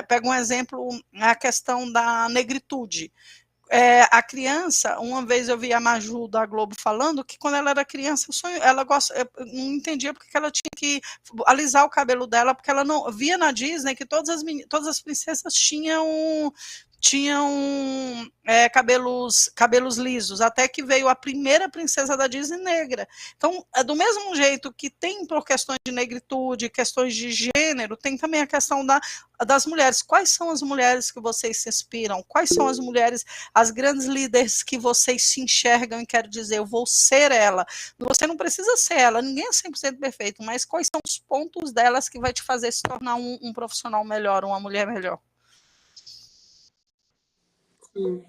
[SPEAKER 3] Pega um exemplo, a questão da negritude. A criança, uma vez eu vi a Maju da Globo falando que quando ela era criança, ela não entendia porque ela tinha que alisar o cabelo dela, porque ela não via na Disney que todas as princesas tinham cabelos lisos, até que veio a primeira princesa da Disney negra. Então, do mesmo jeito que tem por questões de negritude, questões de gênero, tem também a questão das mulheres. Quais são as mulheres que vocês se inspiram? Quais são as mulheres, as grandes líderes que vocês se enxergam e querem dizer, eu vou ser ela? Você não precisa ser ela, ninguém é 100% perfeito, mas quais são os pontos delas que vai te fazer se tornar um profissional melhor, uma mulher melhor?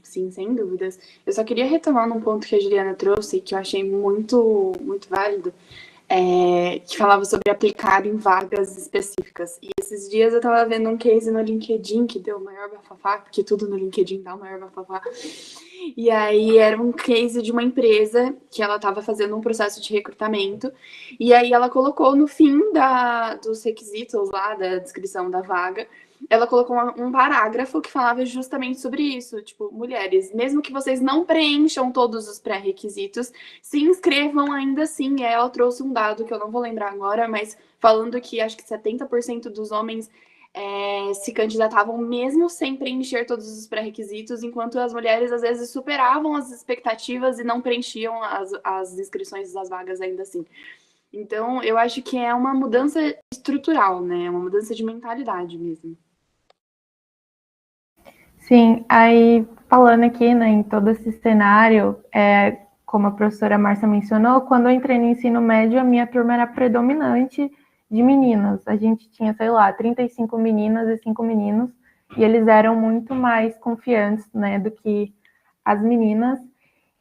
[SPEAKER 2] Sim, sem dúvidas. Eu só queria retomar num ponto que a Juliana trouxe, que eu achei muito, muito válido, que falava sobre aplicar em vagas específicas. E esses dias eu estava vendo um case no LinkedIn que deu o maior bafafá, porque tudo no LinkedIn dá o maior bafafá. E aí era um case de uma empresa que ela estava fazendo um processo de recrutamento, e aí ela colocou no fim dos requisitos lá, da descrição da vaga, ela colocou um parágrafo que falava justamente sobre isso. Tipo, mulheres, mesmo que vocês não preencham todos os pré-requisitos, se inscrevam ainda assim. E aí ela trouxe um dado que eu não vou lembrar agora, mas falando que acho que 70% dos homens se candidatavam mesmo sem preencher todos os pré-requisitos, enquanto as mulheres às vezes superavam as expectativas e não preenchiam as inscrições das vagas ainda assim. Então, eu acho que é uma mudança estrutural, né? Uma mudança de mentalidade mesmo.
[SPEAKER 5] Sim, aí falando aqui, né, em todo esse cenário, como a professora Márcia mencionou, quando eu entrei no ensino médio, a minha turma era predominante de meninas. A gente tinha, sei lá, 35 meninas e 5 meninos, e eles eram muito mais confiantes, né, do que as meninas.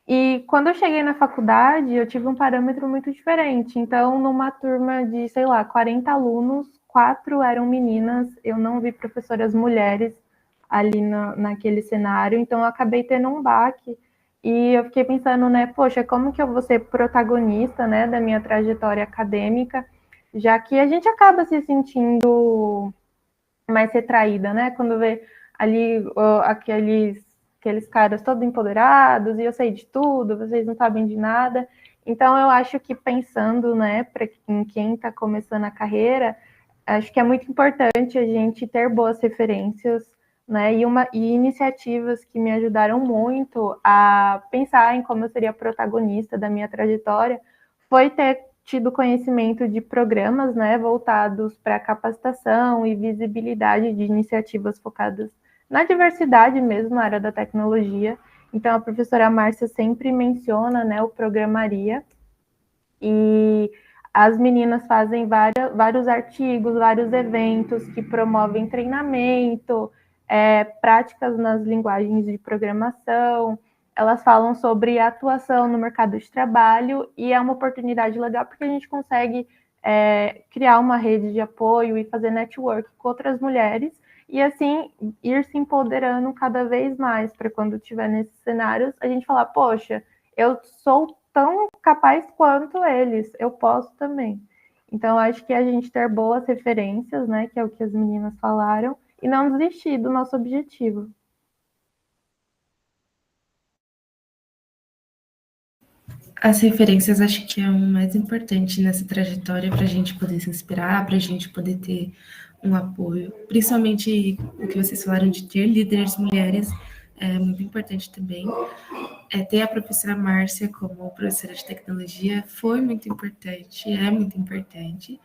[SPEAKER 5] E quando eu cheguei na faculdade, eu tive um parâmetro muito diferente. Então, numa turma de, sei lá, 40 alunos, 4 eram meninas, eu não vi professoras mulheres ali naquele cenário, então eu acabei tendo um baque, e eu fiquei pensando, né, poxa, como que eu vou ser protagonista, né, da minha trajetória acadêmica, já que a gente acaba se sentindo mais retraída, né, quando vê ali aqueles caras todos empoderados, e eu sei de tudo, vocês não sabem de nada. Então eu acho que pensando, né, em quem está começando a carreira, acho que é muito importante a gente ter boas referências, né? E iniciativas que me ajudaram muito a pensar em como eu seria protagonista da minha trajetória foi ter tido conhecimento de programas, né, voltados para capacitação e visibilidade de iniciativas focadas na diversidade mesmo, na área da tecnologia. Então, a professora Márcia sempre menciona, né, o Programaria, e as meninas fazem vários artigos, vários eventos que promovem treinamento, práticas nas linguagens de programação. Elas falam sobre atuação no mercado de trabalho e é uma oportunidade legal porque a gente consegue criar uma rede de apoio e fazer network com outras mulheres e assim ir se empoderando cada vez mais para quando estiver nesses cenários a gente falar, poxa, eu sou tão capaz quanto eles, eu posso também. Então, acho que a gente ter boas referências, né, que é o que as meninas falaram, e não desistir do nosso objetivo.
[SPEAKER 1] As referências acho que é o mais importante nessa trajetória para a gente poder se inspirar, para a gente poder ter um apoio. Principalmente o que vocês falaram de ter líderes mulheres é muito importante também. Ter a professora Márcia como professora de tecnologia foi muito importante, é muito importante.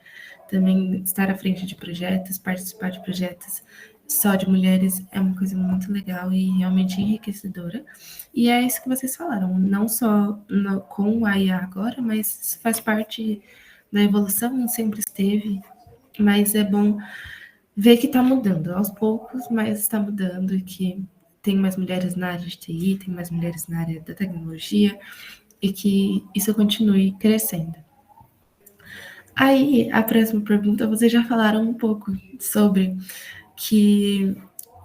[SPEAKER 1] Também estar à frente de projetos, participar de projetos só de mulheres é uma coisa muito legal e realmente enriquecedora. E é isso que vocês falaram, não só com a IA agora, mas faz parte da evolução, sempre esteve, mas é bom ver que está mudando aos poucos, mas está mudando e que tem mais mulheres na área de TI, tem mais mulheres na área da tecnologia e que isso continue crescendo. Aí, a próxima pergunta, vocês já falaram um pouco sobre que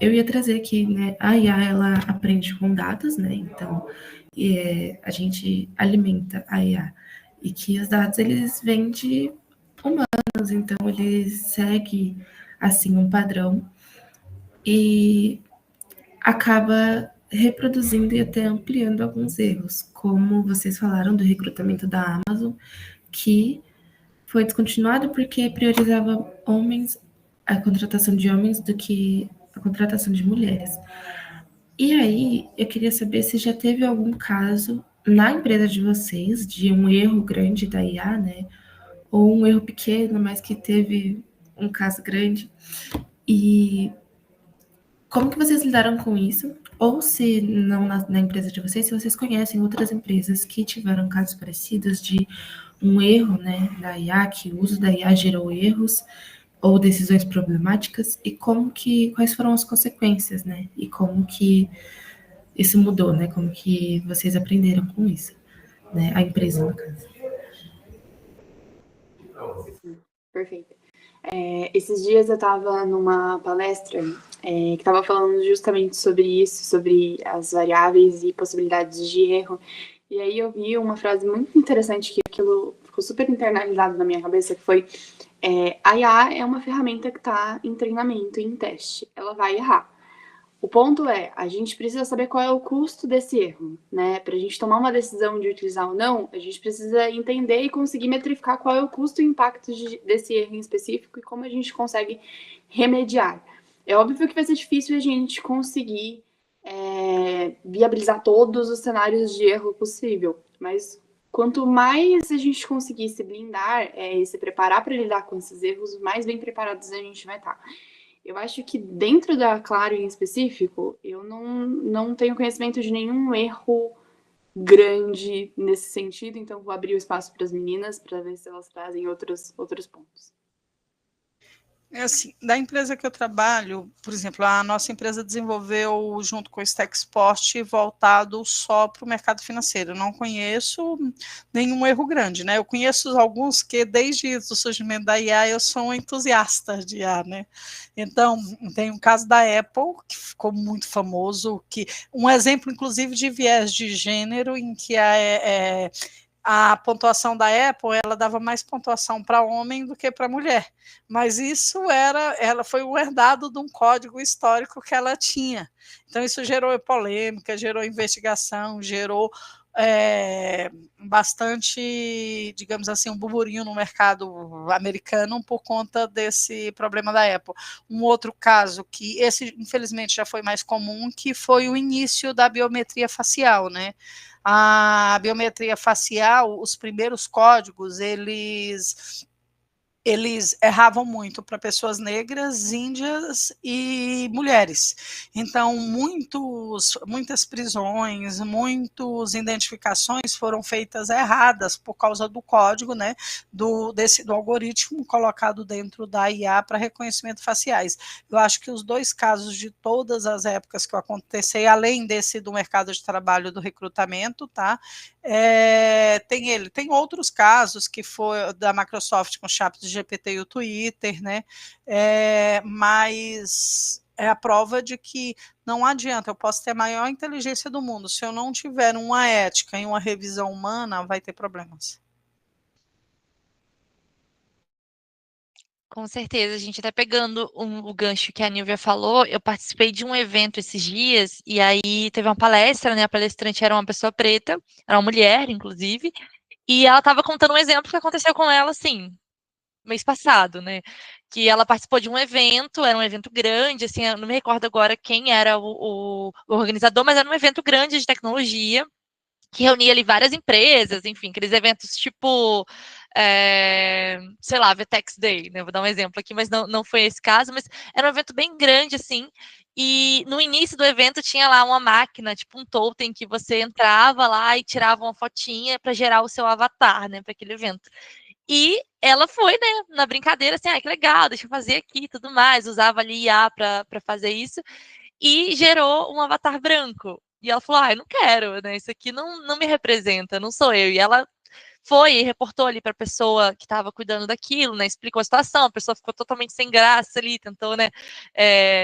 [SPEAKER 1] eu ia trazer aqui, né? A IA, ela aprende com dados, né? Então, a gente alimenta a IA e que os dados, eles vêm de humanos, então ele segue, assim, um padrão e acaba reproduzindo e até ampliando alguns erros, como vocês falaram do recrutamento da Amazon, que foi descontinuado porque priorizava a contratação de homens do que a contratação de mulheres. E aí, eu queria saber se já teve algum caso na empresa de vocês de um erro grande da IA, né? Ou um erro pequeno, mas que teve um caso grande. E como que vocês lidaram com isso? Ou se não na empresa de vocês, se vocês conhecem outras empresas que tiveram casos parecidos de um erro, né, da IA, que o uso da IA gerou erros ou decisões problemáticas, e quais foram as consequências, né? E como que isso mudou, né? Como que vocês aprenderam com isso, né? A empresa, no caso.
[SPEAKER 2] Perfeito. Esses dias eu estava numa palestra que estava falando justamente sobre isso, sobre as variáveis e possibilidades de erro. E aí eu vi uma frase muito interessante que aquilo ficou super internalizado na minha cabeça, que foi a IA é uma ferramenta que está em treinamento, em teste. Ela vai errar. O ponto é, a gente precisa saber qual é o custo desse erro, né? Para a gente tomar uma decisão de utilizar ou não, a gente precisa entender e conseguir metrificar qual é o custo e impacto desse erro em específico e como a gente consegue remediar. É óbvio que vai ser difícil a gente conseguir viabilizar todos os cenários de erro possível, mas quanto mais a gente conseguir se blindar e se preparar para lidar com esses erros, mais bem preparados a gente vai estar. Eu acho que dentro da Claro em específico, eu não tenho conhecimento de nenhum erro grande nesse sentido, então vou abrir o espaço para as meninas para ver se elas trazem outros pontos.
[SPEAKER 3] Assim, da empresa que eu trabalho, por exemplo, a nossa empresa desenvolveu junto com o Stack Sport voltado só para o mercado financeiro. Eu não conheço nenhum erro grande, né? Eu conheço alguns que desde o surgimento da IA eu sou um entusiasta de IA, né? Então, tem um caso da Apple que ficou muito famoso, um exemplo, inclusive, de viés de gênero em que a pontuação da Apple, ela dava mais pontuação para homem do que para mulher, mas isso ela foi o herdado de um código histórico que ela tinha. Então isso gerou polêmica, gerou investigação, gerou bastante, digamos assim, um burburinho no mercado americano por conta desse problema da Apple. Um outro caso, que esse infelizmente já foi mais comum, que foi o início da biometria facial, né? A biometria facial, os primeiros códigos, eles erravam muito para pessoas negras, índias e mulheres. Então, muitas prisões, muitas identificações foram feitas erradas por causa do código, né, do algoritmo colocado dentro da IA para reconhecimento faciais. Eu acho que os dois casos de todas as épocas que eu acontecei, além desse do mercado de trabalho do recrutamento, tá? Tem outros casos que foi da Microsoft com o ChatGPT e o Twitter, né? Mas é a prova de que não adianta, eu posso ter a maior inteligência do mundo, se eu não tiver uma ética e uma revisão humana, vai ter problemas.
[SPEAKER 4] Com certeza, a gente até pegando o gancho que a Nilvia falou, eu participei de um evento esses dias, e aí teve uma palestra, né? A palestrante era uma pessoa preta, era uma mulher, inclusive, e ela estava contando um exemplo que aconteceu com ela, assim, mês passado, né? Que ela participou de um evento, era um evento grande, assim, eu não me recordo agora quem era o organizador, mas era um evento grande de tecnologia, que reunia ali várias empresas, enfim, aqueles eventos tipo, sei lá, VTEX Day, né? Vou dar um exemplo aqui, mas não foi esse caso, mas era um evento bem grande, assim, e no início do evento tinha lá uma máquina, tipo um totem, que você entrava lá e tirava uma fotinha para gerar o seu avatar, né, para aquele evento. E ela foi, né, na brincadeira, assim, que legal, deixa eu fazer aqui e tudo mais, usava ali IA para fazer isso, e gerou um avatar branco. E ela falou, eu não quero, né, isso aqui não me representa, não sou eu. E ela foi e reportou ali para a pessoa que estava cuidando daquilo, né, explicou a situação, a pessoa ficou totalmente sem graça ali, tentou, né,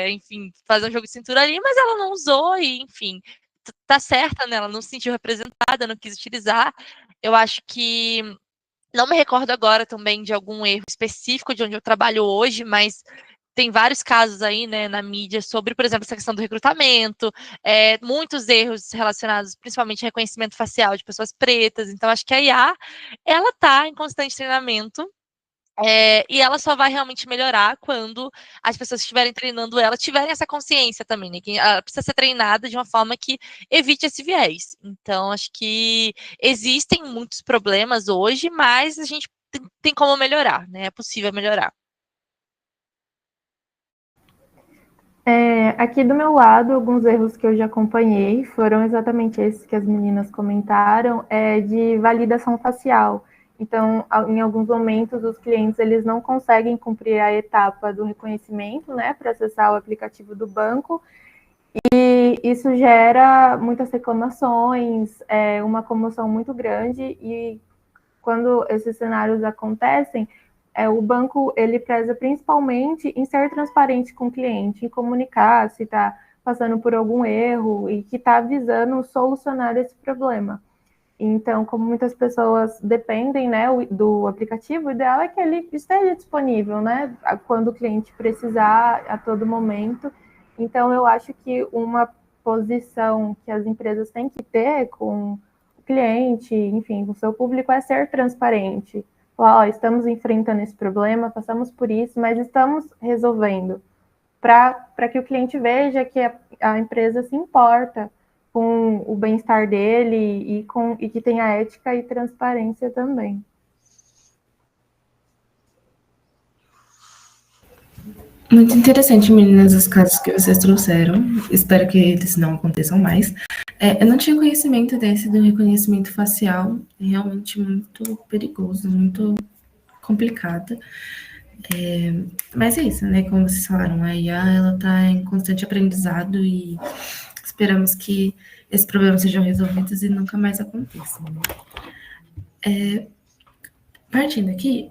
[SPEAKER 4] enfim, fazer um jogo de cintura ali, mas ela não usou e, enfim, tá certa, né, ela não se sentiu representada, não quis utilizar. Eu acho que não me recordo agora também de algum erro específico de onde eu trabalho hoje, mas tem vários casos aí, né, na mídia sobre, por exemplo, essa questão do recrutamento, muitos erros relacionados principalmente ao reconhecimento facial de pessoas pretas. Então, acho que a IA, ela está em constante treinamento, e ela só vai realmente melhorar quando as pessoas que estiverem treinando ela tiverem essa consciência também, né? Que ela precisa ser treinada de uma forma que evite esse viés. Então, acho que existem muitos problemas hoje, mas a gente tem como melhorar, né? É possível melhorar.
[SPEAKER 5] Aqui do meu lado, alguns erros que eu já acompanhei foram exatamente esses que as meninas comentaram, de validação facial. Então, em alguns momentos, os clientes eles não conseguem cumprir a etapa do reconhecimento, né, para acessar o aplicativo do banco, e isso gera muitas reclamações, uma comoção muito grande, e quando esses cenários acontecem, o banco ele preza principalmente em ser transparente com o cliente, em comunicar se está passando por algum erro e que está visando solucionar esse problema. Então, como muitas pessoas dependem, né, do aplicativo, o ideal é que ele esteja disponível, né, quando o cliente precisar, a todo momento. Então, eu acho que uma posição que as empresas têm que ter com o cliente, enfim, com o seu público, é ser transparente. Falar, estamos enfrentando esse problema, passamos por isso, mas estamos resolvendo. Para que o cliente veja que a empresa se importa com o bem-estar dele e que tenha ética e transparência também.
[SPEAKER 1] Muito interessante, meninas, os casos que vocês trouxeram. Espero que eles não aconteçam mais. Eu não tinha conhecimento desse do reconhecimento facial. É realmente muito perigoso, muito complicado. Mas é isso, né? Como vocês falaram, a IA ela está em constante aprendizado e esperamos que esses problemas sejam resolvidos e nunca mais aconteçam. Né? Partindo aqui,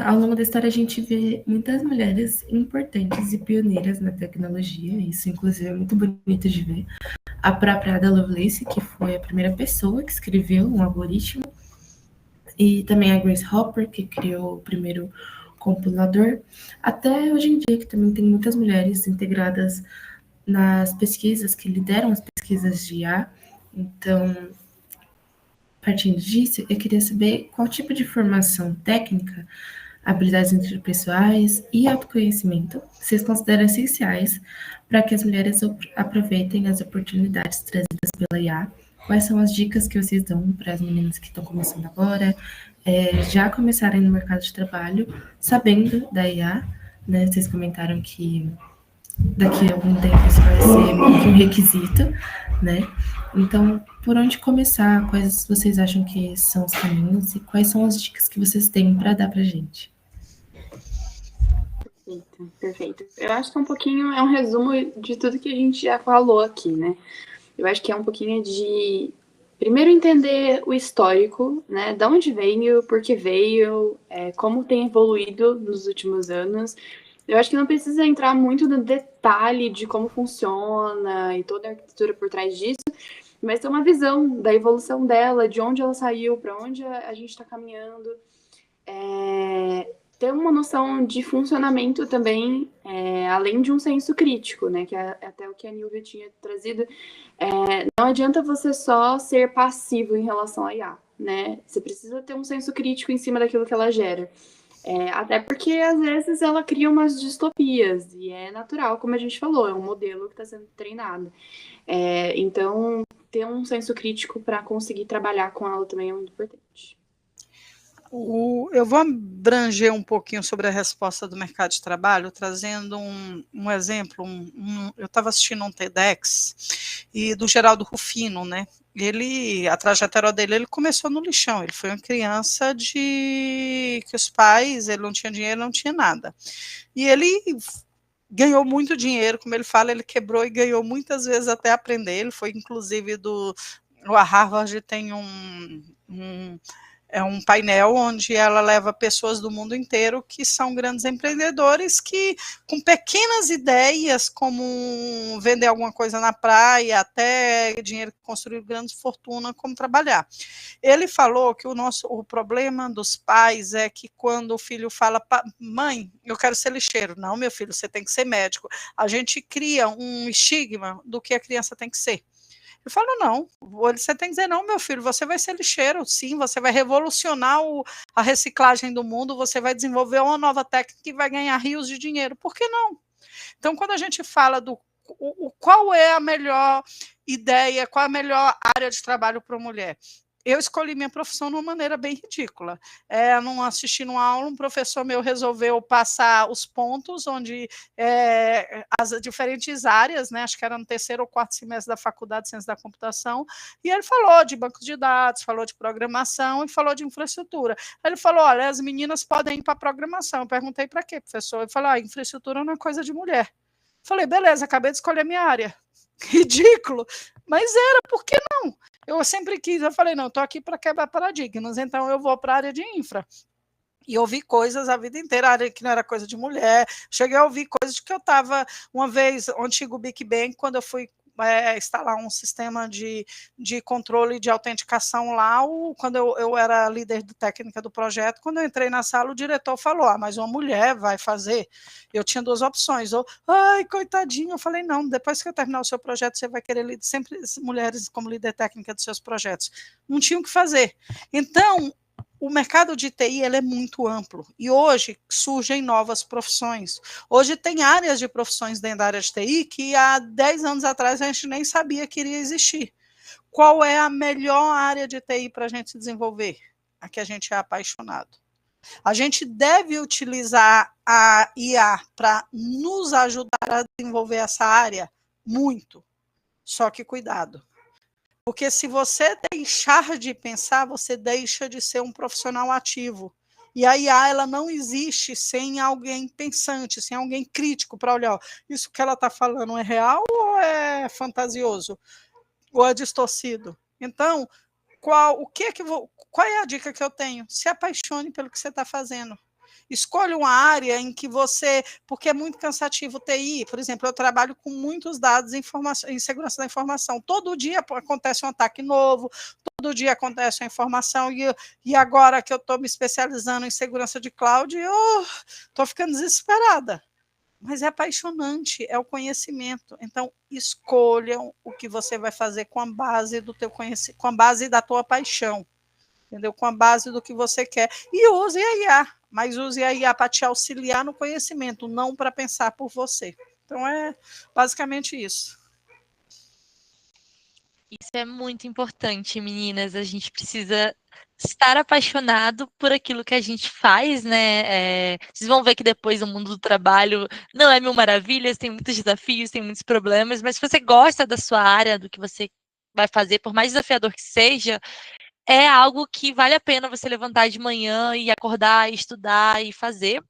[SPEAKER 1] ao longo da história a gente vê muitas mulheres importantes e pioneiras na tecnologia, isso inclusive é muito bonito de ver. A própria Ada Lovelace, que foi a primeira pessoa que escreveu um algoritmo, e também a Grace Hopper, que criou o primeiro compilador, até hoje em dia, que também tem muitas mulheres integradas nas pesquisas, que lideram as pesquisas de IA. Então, partindo disso, eu queria saber qual tipo de formação técnica, habilidades interpessoais e autoconhecimento vocês consideram essenciais para que as mulheres aproveitem as oportunidades trazidas pela IA. Quais são as dicas que vocês dão para as meninas que estão começando agora, já começarem no mercado de trabalho, sabendo da IA, né? Vocês comentaram que daqui a algum tempo isso vai ser meio que um requisito, né? Então, por onde começar? Quais vocês acham que são os caminhos e quais são as dicas que vocês têm para dar para a gente?
[SPEAKER 2] Perfeito, perfeito. Eu acho que é um resumo de tudo que a gente já falou aqui, né? Eu acho que é um pouquinho de primeiro entender o histórico, né? Da onde veio, por que veio, como tem evoluído nos últimos anos. Eu acho que não precisa entrar muito no detalhe de como funciona e toda a arquitetura por trás disso, mas ter uma visão da evolução dela, de onde ela saiu, para onde a gente está caminhando. Ter uma noção de funcionamento também, além de um senso crítico, né? Que é até o que a Nilvia tinha trazido. Não adianta você só ser passivo em relação à IA, né? Você precisa ter um senso crítico em cima daquilo que ela gera. Até porque, às vezes, ela cria umas distopias, e é natural, como a gente falou, é um modelo que está sendo treinado. Então, ter um senso crítico para conseguir trabalhar com ela também é muito importante.
[SPEAKER 3] Eu vou abranger um pouquinho sobre a resposta do mercado de trabalho, trazendo um exemplo. Eu estava assistindo um TEDx e do Geraldo Rufino, né? A trajetória dele, ele começou no lixão. Ele foi uma criança que os pais, ele não tinha dinheiro, não tinha nada. E ele ganhou muito dinheiro, como ele fala, ele quebrou e ganhou muitas vezes até aprender. Ele foi, inclusive, a Harvard tem um painel onde ela leva pessoas do mundo inteiro que são grandes empreendedores que, com pequenas ideias, como vender alguma coisa na praia, até dinheiro que construir grandes fortunas, como trabalhar. Ele falou que o problema dos pais é que quando o filho fala, mãe, eu quero ser lixeiro. Não, meu filho, você tem que ser médico. A gente cria um estigma do que a criança tem que ser. Eu falo, não, você tem que dizer, não, meu filho, você vai ser lixeiro, sim, você vai revolucionar a reciclagem do mundo, você vai desenvolver uma nova técnica e vai ganhar rios de dinheiro. Por que não? Então, quando a gente fala qual é a melhor ideia, qual é a melhor área de trabalho para a mulher? Eu escolhi minha profissão de uma maneira bem ridícula. Não assistindo uma aula, um professor meu resolveu passar os pontos onde as diferentes áreas, né, acho que era no terceiro ou quarto semestre da faculdade de Ciência da Computação, e ele falou de bancos de dados, falou de programação e falou de infraestrutura. Ele falou, olha, as meninas podem ir para programação. Eu perguntei para quê, professor? Ele falou, infraestrutura não é coisa de mulher. Falei, beleza, acabei de escolher minha área. Ridículo, mas era, por que não? Eu sempre quis, eu falei, não, estou aqui para quebrar paradigmas, então eu vou para a área de infra. E ouvi coisas a vida inteira, área que não era coisa de mulher. Cheguei a ouvir coisas de que eu estava, uma vez, o antigo Big Bang, quando eu fui instalar um sistema de controle de autenticação lá, quando eu era líder técnica do projeto, quando eu entrei na sala, o diretor falou, mas uma mulher vai fazer. Eu tinha duas opções, ai, coitadinho, eu falei, não, depois que eu terminar o seu projeto, você vai querer sempre mulheres como líder técnica dos seus projetos. Não tinha o que fazer. Então, o mercado de TI ele é muito amplo e hoje surgem novas profissões. Hoje tem áreas de profissões dentro da área de TI que há 10 anos atrás a gente nem sabia que iria existir. Qual é a melhor área de TI para a gente desenvolver? A que a gente é apaixonado. A gente deve utilizar a IA para nos ajudar a desenvolver essa área? Muito. Só que cuidado. Porque se você deixar de pensar, você deixa de ser um profissional ativo. E a IA ela não existe sem alguém pensante, sem alguém crítico para olhar, isso que ela está falando é real ou é fantasioso? Ou é distorcido? Então, qual é a dica que eu tenho? Se apaixone pelo que você está fazendo. Escolha uma área em que porque é muito cansativo TI, por exemplo, eu trabalho com muitos dados em segurança da informação, todo dia acontece um ataque novo, todo dia acontece uma informação, e agora que eu estou me especializando em segurança de cloud, eu estou ficando desesperada, mas é apaixonante, é o conhecimento, então escolham o que você vai fazer com a base do teu conhecimento, com a base da tua paixão.
[SPEAKER 7] entendeu? Com a base do que você quer. E use a IA, mas use a IA para te auxiliar no conhecimento, não para pensar por você. Então, é basicamente isso.
[SPEAKER 4] Isso é muito importante, meninas. A gente precisa estar apaixonado por aquilo que a gente faz, né? Vocês vão ver que depois o mundo do trabalho não é mil maravilhas, tem muitos desafios, tem muitos problemas, mas se você gosta da sua área, do que você vai fazer, por mais desafiador que seja, é algo que vale a pena você levantar de manhã e acordar, e estudar e fazer.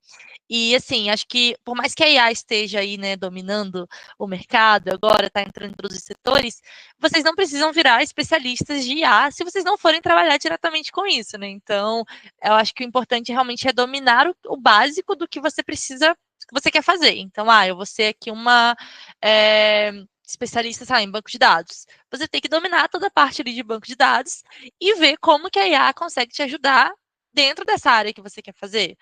[SPEAKER 4] E assim, acho que por mais que a IA esteja aí, né, dominando o mercado, agora está entrando em todos os setores, vocês não precisam virar especialistas de IA se vocês não forem trabalhar diretamente com isso, né? Então, eu acho que o importante realmente é dominar o básico do que você precisa, que você quer fazer. Então, eu vou ser aqui uma especialista, em banco de dados. Você tem que dominar toda a parte ali de banco de dados e ver como que a IA consegue te ajudar dentro dessa área que você quer fazer.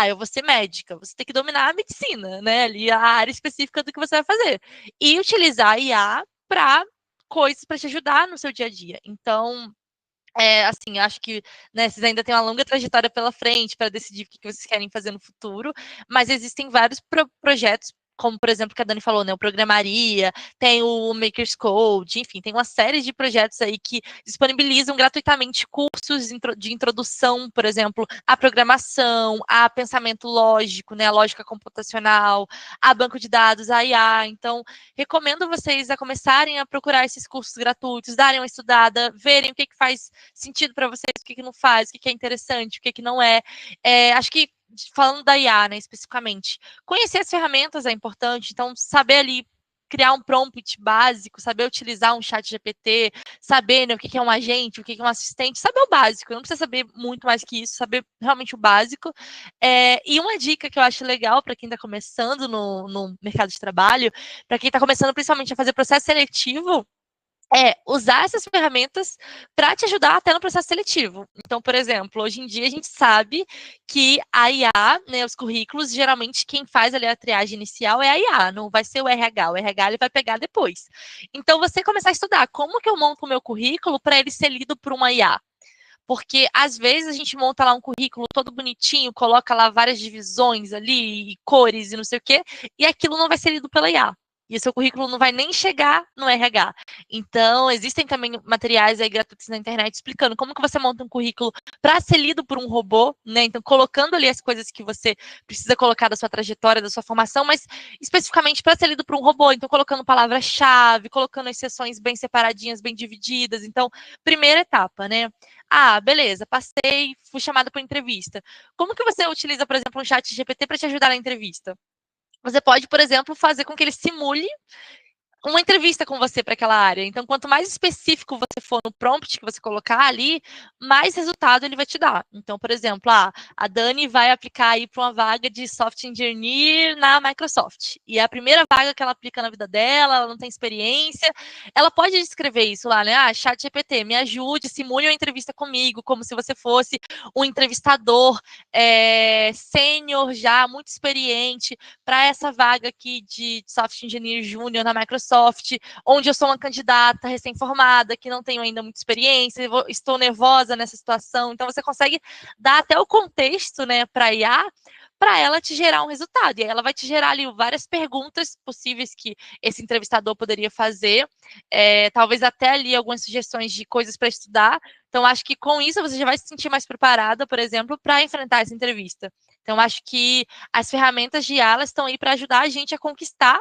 [SPEAKER 4] Eu vou ser médica, você tem que dominar a medicina, né? Ali a área específica do que você vai fazer. E utilizar a IA para coisas para te ajudar no seu dia a dia. Então, assim, acho que, né, vocês ainda têm uma longa trajetória pela frente para decidir o que vocês querem fazer no futuro, mas existem vários projetos, como, por exemplo, que a Dani falou, né, o Programaria, tem o Makers Code, enfim, tem uma série de projetos aí que disponibilizam gratuitamente cursos de introdução, por exemplo, à programação, a pensamento lógico, né, a lógica computacional, a banco de dados, a IA. Então, recomendo vocês a começarem a procurar esses cursos gratuitos, darem uma estudada, verem o que faz sentido para vocês, o que não faz, o que é interessante, o que não é. Acho que, falando da IA, né, especificamente, conhecer as ferramentas é importante, então saber ali criar um prompt básico, saber utilizar um chat GPT, saber, né, o que é um agente, o que é um assistente, saber o básico, não precisa saber muito mais que isso, saber realmente o básico. E uma dica que eu acho legal para quem está começando no mercado de trabalho, para quem está começando principalmente a fazer processo seletivo, usar essas ferramentas para te ajudar até no processo seletivo. Então, por exemplo, hoje em dia a gente sabe que a IA, né, os currículos, geralmente quem faz ali a triagem inicial é a IA, não vai ser o RH. O RH ele vai pegar depois. Então, você começar a estudar como que eu monto o meu currículo para ele ser lido por uma IA. Porque, às vezes, a gente monta lá um currículo todo bonitinho, coloca lá várias divisões ali, e cores e não sei o quê, e aquilo não vai ser lido pela IA. E o seu currículo não vai nem chegar no RH. Então, existem também materiais aí gratuitos na internet explicando como que você monta um currículo para ser lido por um robô, né? Então, colocando ali as coisas que você precisa colocar da sua trajetória, da sua formação, mas especificamente para ser lido por um robô. Então, colocando palavra-chave, colocando as sessões bem separadinhas, bem divididas. Então, primeira etapa, né? Beleza, passei, fui chamada para entrevista. Como que você utiliza, por exemplo, um chat GPT para te ajudar na entrevista? Você pode, por exemplo, fazer com que ele simule uma entrevista com você para aquela área. Então, quanto mais específico você for no prompt que você colocar ali, mais resultado ele vai te dar. Então, por exemplo, a Dani vai aplicar aí para uma vaga de software engineer na Microsoft. E é a primeira vaga que ela aplica na vida dela, ela não tem experiência. Ela pode escrever isso lá, né? Chat GPT, me ajude, simule uma entrevista comigo, como se você fosse um entrevistador sênior já, muito experiente, para essa vaga aqui de software engineer júnior na Microsoft, onde eu sou uma candidata recém-formada, que não tenho ainda muita experiência, estou nervosa nessa situação. Então, você consegue dar até o contexto, né, para a IA, para ela te gerar um resultado. E aí ela vai te gerar ali várias perguntas possíveis que esse entrevistador poderia fazer, talvez até ali algumas sugestões de coisas para estudar. Então, acho que com isso você já vai se sentir mais preparada, por exemplo, para enfrentar essa entrevista. Então, acho que as ferramentas de IA estão aí para ajudar a gente a conquistar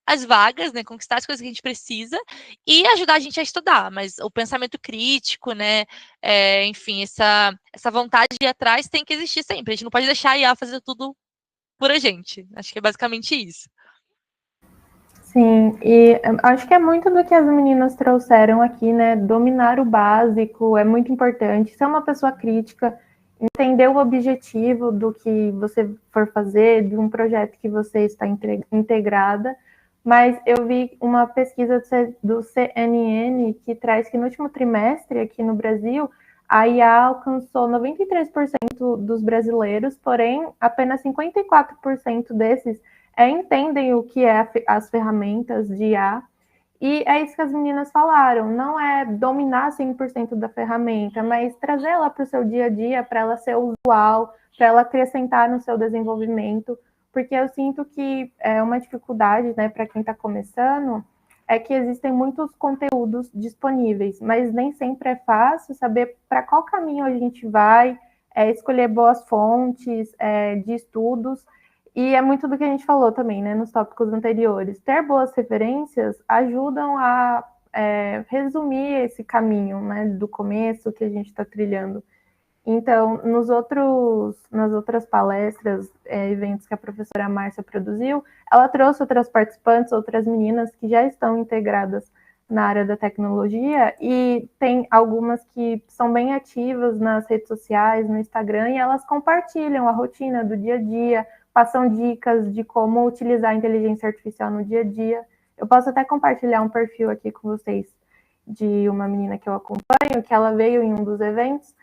[SPEAKER 4] as vagas, né, conquistar as coisas que a gente precisa e ajudar a gente a estudar, mas o pensamento crítico, né, enfim, essa vontade de ir atrás tem que existir sempre, a gente não pode deixar a IA fazer tudo por a gente, acho que é basicamente isso.
[SPEAKER 5] Sim, e acho que é muito do que as meninas trouxeram aqui, né, dominar o básico é muito importante, ser uma pessoa crítica, entender o objetivo do que você for fazer, de um projeto que você está integrada. Mas eu vi uma pesquisa do CNN que traz que no último trimestre, aqui no Brasil, a IA alcançou 93% dos brasileiros, porém, apenas 54% desses entendem o que é as ferramentas de IA. E é isso que as meninas falaram, não é dominar 100% da ferramenta, mas trazer ela para o seu dia a dia, para ela ser usual, para ela acrescentar no seu desenvolvimento, porque eu sinto que é uma dificuldade, né, para quem está começando, é que existem muitos conteúdos disponíveis, mas nem sempre é fácil saber para qual caminho a gente vai, escolher boas fontes de estudos, e é muito do que a gente falou também, né, nos tópicos anteriores. Ter boas referências ajudam a resumir esse caminho, né, do começo que a gente está trilhando. Então, nas outras palestras, eventos que a professora Márcia produziu, ela trouxe outras participantes, outras meninas que já estão integradas na área da tecnologia, e tem algumas que são bem ativas nas redes sociais, no Instagram, e elas compartilham a rotina do dia a dia, passam dicas de como utilizar a inteligência artificial no dia a dia. Eu posso até compartilhar um perfil aqui com vocês de uma menina que eu acompanho, que ela veio em um dos eventos,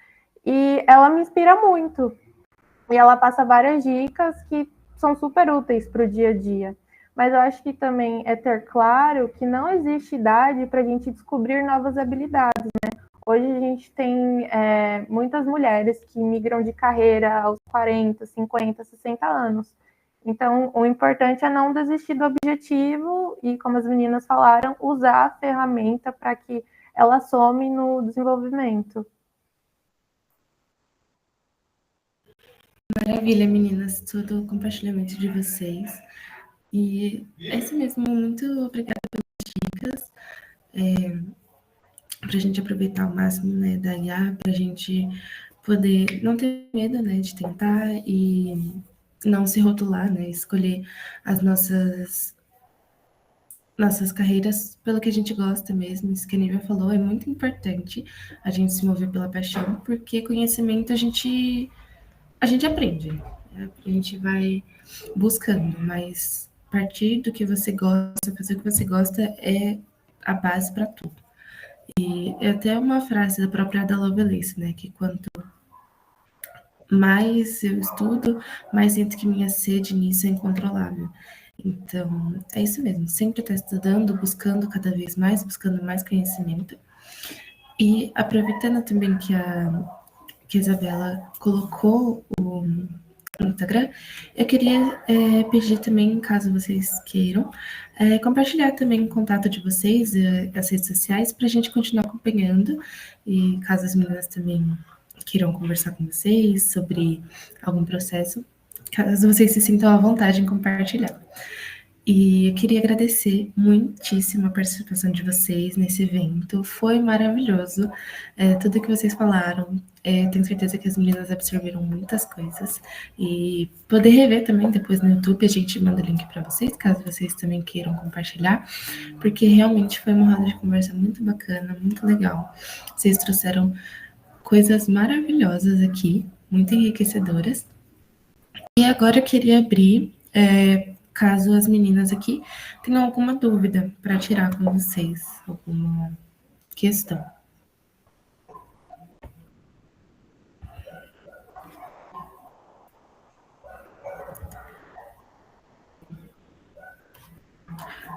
[SPEAKER 5] e ela me inspira muito. E ela passa várias dicas que são super úteis para o dia a dia. Mas eu acho que também é ter claro que não existe idade para a gente descobrir novas habilidades, né? Hoje a gente tem muitas mulheres que migram de carreira aos 40, 50, 60 anos. Então, o importante é não desistir do objetivo e, como as meninas falaram, usar a ferramenta para que ela some no desenvolvimento.
[SPEAKER 1] Maravilha, meninas, todo o compartilhamento de vocês. E é isso mesmo, muito obrigada pelas dicas. Para a gente aproveitar ao máximo, né, da IA, para a gente poder não ter medo, né, de tentar e não se rotular, né, escolher as nossas carreiras pelo que a gente gosta mesmo. Isso que a Nívia falou, é muito importante a gente se mover pela paixão, porque conhecimento a gente aprende, né? A gente vai buscando, mas partir do que você gosta, fazer o que você gosta é a base para tudo. E é até uma frase da própria Ada Lovelace, né, que quanto mais eu estudo, mais sinto que minha sede nisso é incontrolável. Então, é isso mesmo, sempre estar estudando, buscando cada vez mais, buscando mais conhecimento. E aproveitando também que a Isabela colocou o Instagram, eu queria pedir também, caso vocês queiram, compartilhar também o contato de vocês, as redes sociais, para a gente continuar acompanhando, e caso as meninas também queiram conversar com vocês sobre algum processo, caso vocês se sintam à vontade em compartilhar. E eu queria agradecer muitíssimo a participação de vocês nesse evento. Foi maravilhoso, tudo que vocês falaram. Tenho certeza que as meninas absorveram muitas coisas. E poder rever também depois no YouTube, a gente manda o link para vocês, caso vocês também queiram compartilhar, porque realmente foi uma roda de conversa muito bacana, muito legal. Vocês trouxeram coisas maravilhosas aqui, muito enriquecedoras. E agora eu queria abrir, caso as meninas aqui tenham alguma dúvida para tirar com vocês, alguma questão.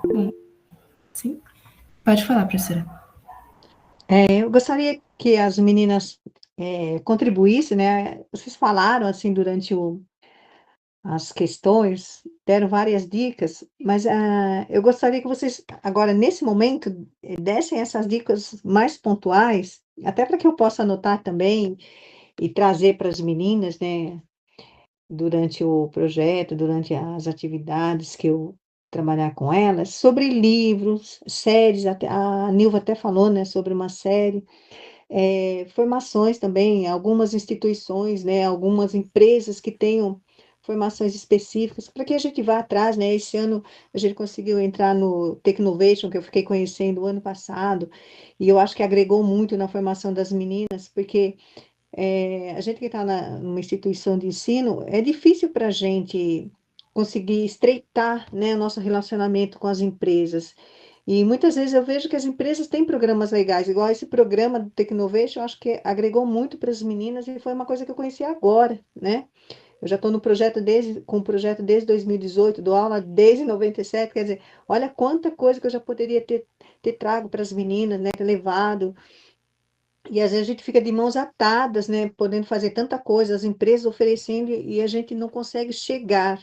[SPEAKER 1] Bom, sim? Pode falar, professora.
[SPEAKER 6] Eu gostaria que as meninas contribuíssem, né? Vocês falaram assim durante as questões, deram várias dicas, mas eu gostaria que vocês, agora, nesse momento, dessem essas dicas mais pontuais, até para que eu possa anotar também e trazer para as meninas, né, durante o projeto, durante as atividades que eu trabalhar com elas, sobre livros, séries, a Nilva até falou, né, sobre uma série, formações também, algumas instituições, né, algumas empresas que tenham formações específicas, para que a gente vá atrás, né? Esse ano a gente conseguiu entrar no Technovation, que eu fiquei conhecendo o ano passado, e eu acho que agregou muito na formação das meninas, porque a gente que está numa instituição de ensino, é difícil para a gente conseguir estreitar, né, o nosso relacionamento com as empresas. E muitas vezes eu vejo que as empresas têm programas legais, igual esse programa do Technovation, eu acho que agregou muito para as meninas e foi uma coisa que eu conheci agora, né? Eu já estou no projeto com o projeto desde 2018, dou aula desde 97, quer dizer, olha quanta coisa que eu já poderia ter ter trago para as meninas, né, ter levado. E às vezes a gente fica de mãos atadas, né, podendo fazer tanta coisa, as empresas oferecendo e a gente não consegue chegar.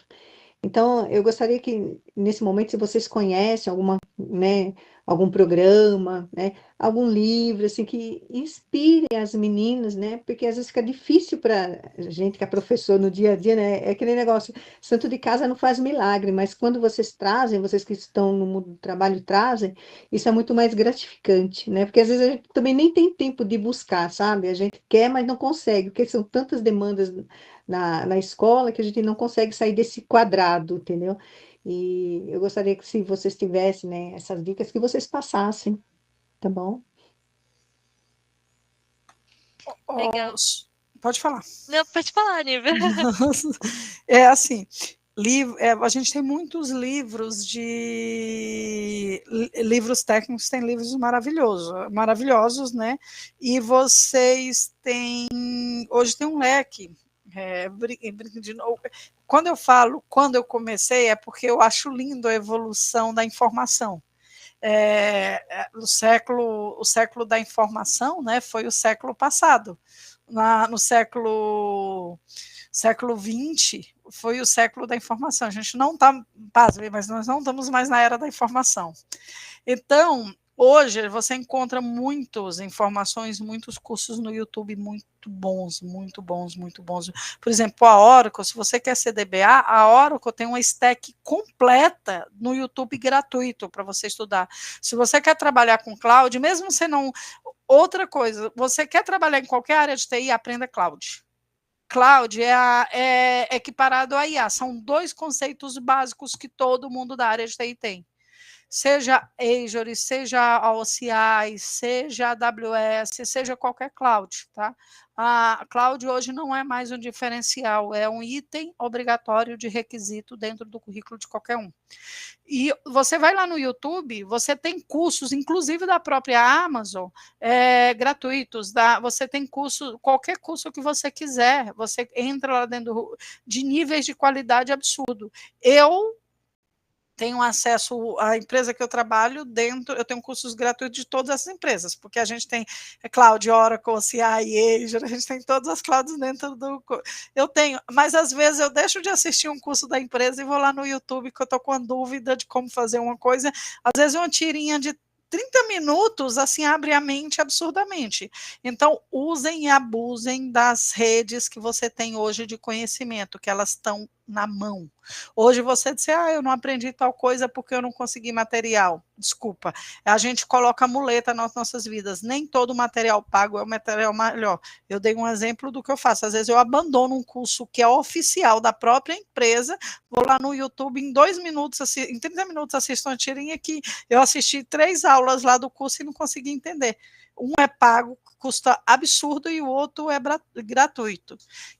[SPEAKER 6] Então, eu gostaria que, nesse momento, se vocês conhecem alguma, né, algum programa, né, algum livro, assim, que inspire as meninas, né, porque às vezes fica difícil para a gente que é professor no dia a dia, né, é aquele negócio, santo de casa não faz milagre, mas quando vocês trazem, vocês que estão no mundo do trabalho trazem, isso é muito mais gratificante, né, porque às vezes a gente também nem tem tempo de buscar, sabe, a gente quer, mas não consegue, porque são tantas demandas na escola que a gente não consegue sair desse quadrado, entendeu? E eu gostaria que, se vocês tivessem, né, essas dicas, que vocês passassem, tá bom?
[SPEAKER 4] Legal.
[SPEAKER 7] Pode falar.
[SPEAKER 4] Não, pode falar, Nívia.
[SPEAKER 7] É assim, a gente tem muitos livros livros técnicos, tem livros maravilhosos, né? E vocês têm, hoje tem um leque. De novo. Quando eu comecei, é porque eu acho lindo a evolução da informação. O século da informação, né, foi o século passado. No século XX foi o século da informação. A gente não está, mas nós não estamos mais na era da informação. Então, hoje você encontra muitas informações, muitos cursos no YouTube muito bons. Por exemplo, a Oracle, se você quer ser DBA, a Oracle tem uma stack completa no YouTube gratuito para você estudar. Se você quer trabalhar com cloud, mesmo você não... Outra coisa, você quer trabalhar em qualquer área de TI, aprenda cloud. Cloud é equiparado a IA. São 2 conceitos básicos que todo mundo da área de TI tem. Seja Azure, seja a OCI, seja a AWS, seja qualquer cloud, tá? A cloud hoje não é mais um diferencial, é um item obrigatório de requisito dentro do currículo de qualquer um. E você vai lá no YouTube, você tem cursos, inclusive da própria Amazon, gratuitos, você tem curso, qualquer curso que você quiser, você entra lá dentro de níveis de qualidade absurdo. Eu tenho acesso à empresa que eu trabalho eu tenho cursos gratuitos de todas as empresas, porque a gente tem Cloud, Oracle, CI, Azure, a gente tem todas as clouds dentro do... Eu tenho, mas às vezes eu deixo de assistir um curso da empresa e vou lá no YouTube, que eu estou com a dúvida de como fazer uma coisa, às vezes uma tirinha de 30 minutos, assim, abre a mente absurdamente. Então, usem e abusem das redes que você tem hoje de conhecimento, que elas estão na mão. Hoje você disse, eu não aprendi tal coisa porque eu não consegui material. Desculpa, a gente coloca muleta nas nossas vidas. Nem todo material pago é o material melhor. Eu dei um exemplo do que eu faço. Às vezes eu abandono um curso que é oficial da própria empresa, vou lá no YouTube, em 2 minutos, em 30 minutos assisto uma tirinha que eu assisti 3 aulas lá do curso e não consegui entender. Um é pago, custa absurdo, e o outro é gratuito.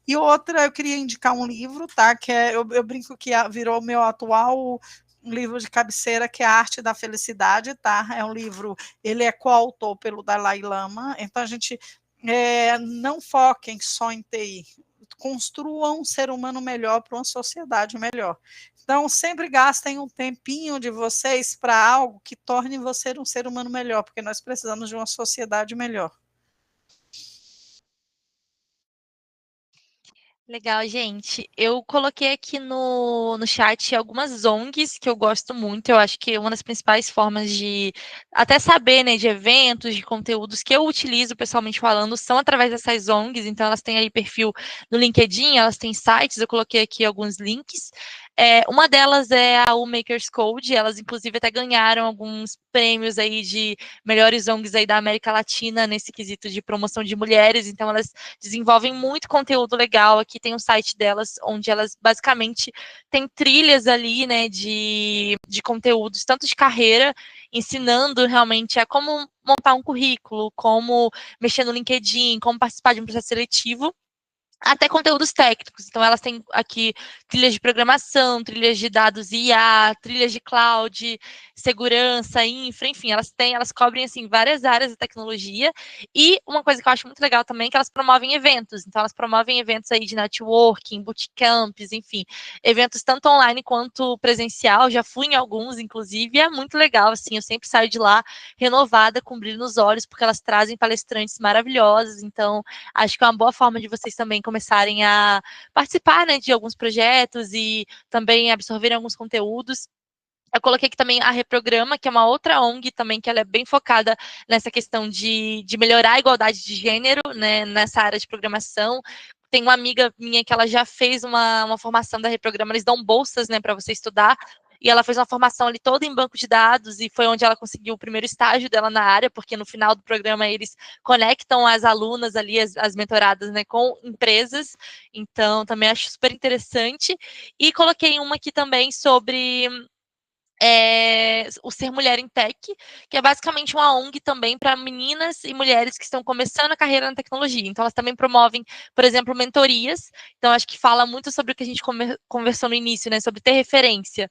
[SPEAKER 7] E outra, eu queria indicar um livro, tá? Que eu brinco que virou meu atual livro de cabeceira, que é A Arte da Felicidade, tá? É um livro, ele é coautor pelo Dalai Lama, então a gente não foquem só em TI, construam um ser humano melhor para uma sociedade melhor. Então, sempre gastem um tempinho de vocês para algo que torne você um ser humano melhor, porque nós precisamos de uma sociedade melhor.
[SPEAKER 4] Legal, gente. Eu coloquei aqui no chat algumas ONGs que eu gosto muito. Eu acho que uma das principais formas de até saber, né, de eventos, de conteúdos que eu utilizo pessoalmente falando, são através dessas ONGs. Então, elas têm aí perfil no LinkedIn, elas têm sites, eu coloquei aqui alguns links. Uma delas é a Makers Code, elas inclusive até ganharam alguns prêmios aí de melhores ONGs aí da América Latina nesse quesito de promoção de mulheres. Então, elas desenvolvem muito conteúdo legal. Aqui tem um site delas, onde elas basicamente têm trilhas ali, né, de conteúdos, tanto de carreira, ensinando realmente a como montar um currículo, como mexer no LinkedIn, como participar de um processo seletivo, até conteúdos técnicos. Então, elas têm aqui trilhas de programação, trilhas de dados IA, trilhas de cloud, segurança, infra, enfim, elas cobrem, assim, várias áreas da tecnologia. E uma coisa que eu acho muito legal também é que elas promovem eventos. Então, elas promovem eventos aí de networking, bootcamps, enfim, eventos tanto online quanto presencial. Já fui em alguns, inclusive, e é muito legal, assim, eu sempre saio de lá renovada, com brilho nos olhos, porque elas trazem palestrantes maravilhosos. Então, acho que é uma boa forma de vocês também começarem a participar, né, de alguns projetos e também absorverem alguns conteúdos. Eu coloquei aqui também a Reprograma, que é uma outra ONG também, que ela é bem focada nessa questão de melhorar a igualdade de gênero, né, nessa área de programação. Tem uma amiga minha que ela já fez uma formação da Reprograma, eles dão bolsas, né, para você estudar, e ela fez uma formação ali toda em banco de dados, e foi onde ela conseguiu o primeiro estágio dela na área, porque no final do programa eles conectam as alunas ali, as mentoradas, né, com empresas, então também acho super interessante. E coloquei uma aqui também sobre o Ser Mulher em Tech, que é basicamente uma ONG também para meninas e mulheres que estão começando a carreira na tecnologia. Então, elas também promovem, por exemplo, mentorias. Então, acho que fala muito sobre o que a gente conversou no início, né? Sobre ter referência.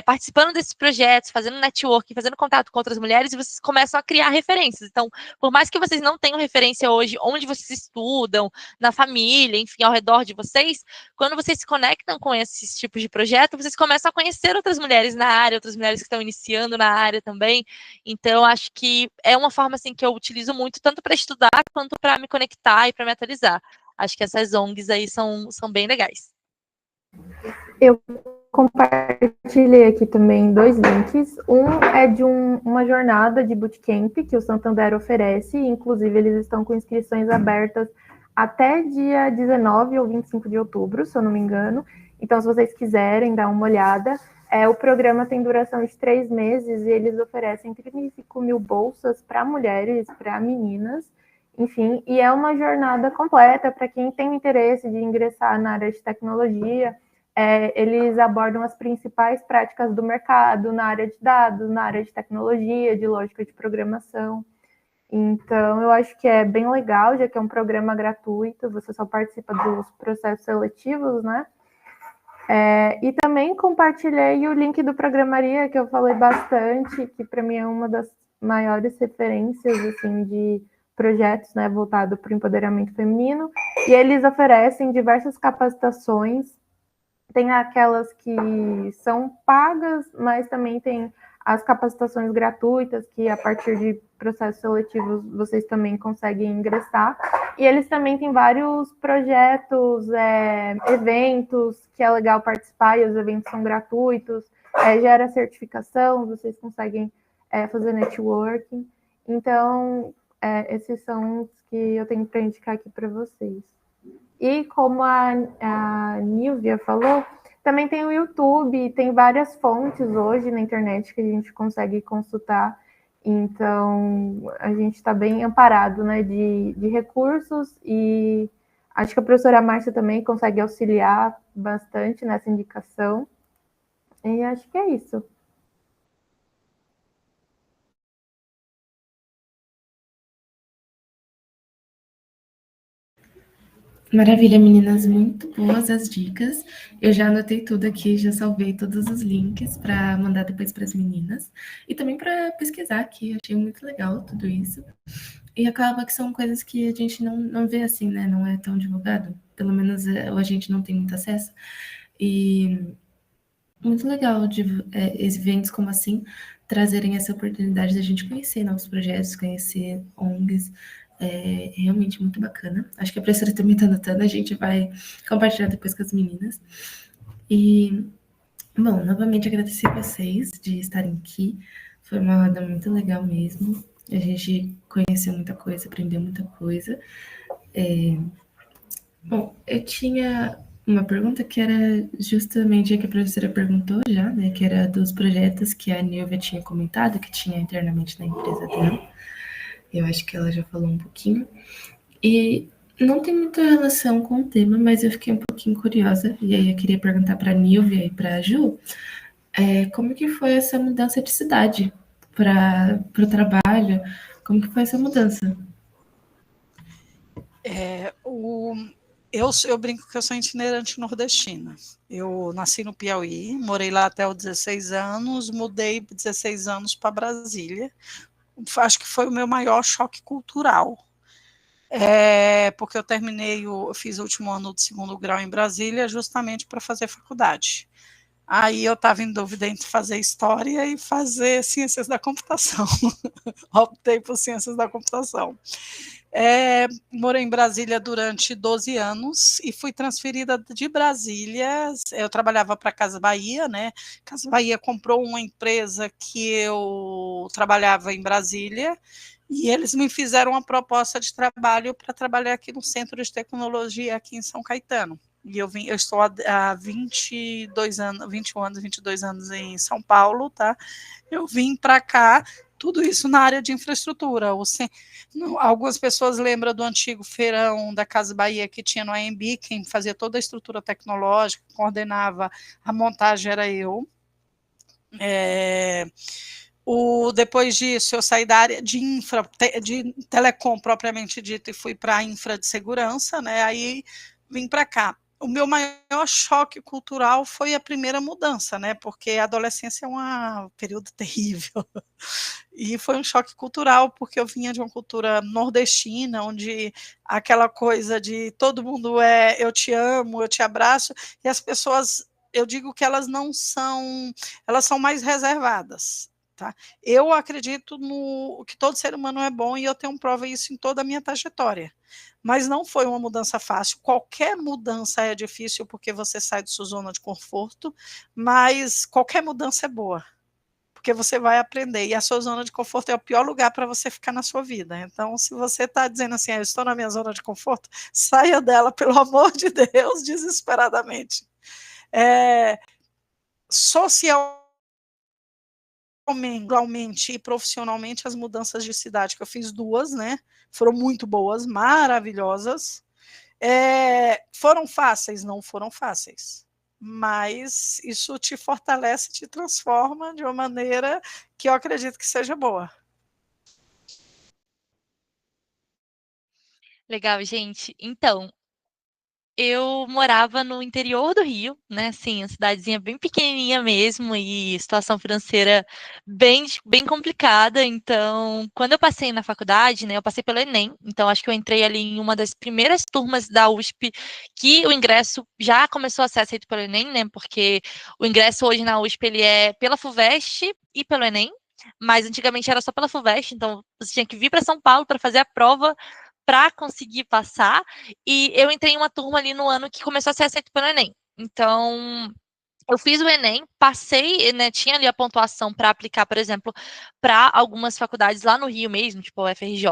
[SPEAKER 4] Participando desses projetos, fazendo networking, fazendo contato com outras mulheres, e vocês começam a criar referências. Então, por mais que vocês não tenham referência hoje onde vocês estudam, na família, enfim, ao redor de vocês, quando vocês se conectam com esses tipos de projeto, vocês começam a conhecer outras mulheres na área, outras mulheres que estão iniciando na área também. Então, acho que é uma forma assim que eu utilizo muito, tanto para estudar quanto para me conectar e para me atualizar. Acho que essas ONGs aí são bem legais.
[SPEAKER 5] Eu compartilhei aqui também 2 links. Um é de uma jornada de bootcamp que o Santander oferece, inclusive eles estão com inscrições abertas até dia 19 ou 25 de outubro, se eu não me engano. Então, se vocês quiserem dar uma olhada, o programa tem duração de 3 meses e eles oferecem 35 mil bolsas para mulheres, para meninas, enfim, e é uma jornada completa para quem tem interesse de ingressar na área de tecnologia. Eles abordam as principais práticas do mercado na área de dados, na área de tecnologia, de lógica de programação. Então, eu acho que é bem legal, já que é um programa gratuito, você só participa dos processos seletivos, né? E também compartilhei o link do Programaria, que eu falei bastante, que para mim é uma das maiores referências, assim, de projetos, né, voltado para o empoderamento feminino. E eles oferecem diversas capacitações. Tem aquelas que são pagas, mas também tem as capacitações gratuitas, que a partir de processos seletivos vocês também conseguem ingressar. E eles também têm vários projetos, eventos, que é legal participar, e os eventos são gratuitos, gera certificação, vocês conseguem fazer networking. Então, esses são os que eu tenho para indicar aqui para vocês. E como a Nilvia falou, também tem o YouTube, tem várias fontes hoje na internet que a gente consegue consultar. Então, a gente está bem amparado, né, de recursos, e acho que a professora Márcia também consegue auxiliar bastante nessa indicação. E acho que é isso.
[SPEAKER 1] Maravilha, meninas, muito boas as dicas. Eu já anotei tudo aqui, já salvei todos os links para mandar depois para as meninas e também para pesquisar aqui. Achei muito legal tudo isso. E acaba que são coisas que a gente não vê assim, né? Não é tão divulgado. Pelo menos a gente não tem muito acesso. E muito legal de eventos como assim trazerem essa oportunidade da gente conhecer novos projetos, conhecer ONGs. É realmente muito bacana. Acho que a professora também está anotando, a gente vai compartilhar depois com as meninas. E, bom, novamente agradecer a vocês de estarem aqui. Foi uma roda muito legal mesmo. A gente conheceu muita coisa, aprendeu muita coisa. Bom, eu tinha uma pergunta que era justamente a que a professora perguntou já, né? Que era dos projetos que a Nilvia tinha comentado, que tinha internamente na empresa dela. Eu acho que ela já falou um pouquinho. E não tem muita relação com o tema, mas eu fiquei um pouquinho curiosa. E aí eu queria perguntar para a Nilvia e para a Ju, como que foi essa mudança de cidade para o trabalho? Como que foi essa mudança?
[SPEAKER 7] Eu brinco que eu sou itinerante nordestina. Eu nasci no Piauí, morei lá até os 16 anos, mudei 16 anos para Brasília. Acho que foi o meu maior choque cultural. Porque eu fiz o último ano do segundo grau em Brasília justamente para fazer faculdade. Aí eu estava em dúvida entre fazer história e fazer ciências da computação. Optei por ciências da computação. Morei em Brasília durante 12 anos e fui transferida de Brasília. Eu trabalhava para a Casa Bahia, né? Casa Bahia comprou uma empresa que eu trabalhava em Brasília e eles me fizeram uma proposta de trabalho para trabalhar aqui no Centro de Tecnologia aqui em São Caetano. E eu estou há 22 anos, 21 anos, 22 anos em São Paulo, tá? Eu vim para cá, tudo isso na área de infraestrutura. Algumas pessoas lembram do antigo feirão da Casa Bahia que tinha no AMB, quem fazia toda a estrutura tecnológica, coordenava a montagem era eu. Depois disso, eu saí da área de de telecom propriamente dito, e fui para a infra de segurança, né? Aí vim para cá. O meu maior choque cultural foi a primeira mudança, né? Porque a adolescência é um período terrível. E foi um choque cultural, porque eu vinha de uma cultura nordestina, onde aquela coisa de todo mundo eu te amo, eu te abraço, e as pessoas, eu digo que elas não são, elas são mais reservadas. Tá? Eu acredito que todo ser humano é bom e eu tenho prova disso em toda a minha trajetória. Mas não foi uma mudança fácil. Qualquer mudança é difícil porque você sai de sua zona de conforto, mas qualquer mudança é boa, porque você vai aprender. E a sua zona de conforto é o pior lugar para você ficar na sua vida. Então, se você está dizendo assim, eu estou na minha zona de conforto, saia dela, pelo amor de Deus, desesperadamente. Socialmente e profissionalmente, as mudanças de cidade que eu fiz 2, né? Foram muito boas, maravilhosas. Foram fáceis? Não foram fáceis. Mas isso te fortalece, te transforma de uma maneira que eu acredito que seja boa.
[SPEAKER 4] Legal, gente. Então, eu morava no interior do Rio, né? Assim, uma cidadezinha bem pequenininha mesmo e situação financeira bem complicada. Então, quando eu passei na faculdade, né? Eu passei pelo Enem. Então, acho que eu entrei ali em uma das primeiras turmas da USP que o ingresso já começou a ser aceito pelo Enem, né? Porque o ingresso hoje na USP ele é pela FUVEST e pelo Enem. Mas antigamente era só pela FUVEST, então você tinha que vir para São Paulo para fazer a prova para conseguir passar, e eu entrei em uma turma ali no ano que começou a ser aceito pelo Enem. Então, eu fiz o Enem, passei, né, tinha ali a pontuação para aplicar, por exemplo, para algumas faculdades lá no Rio mesmo, tipo a UFRJ,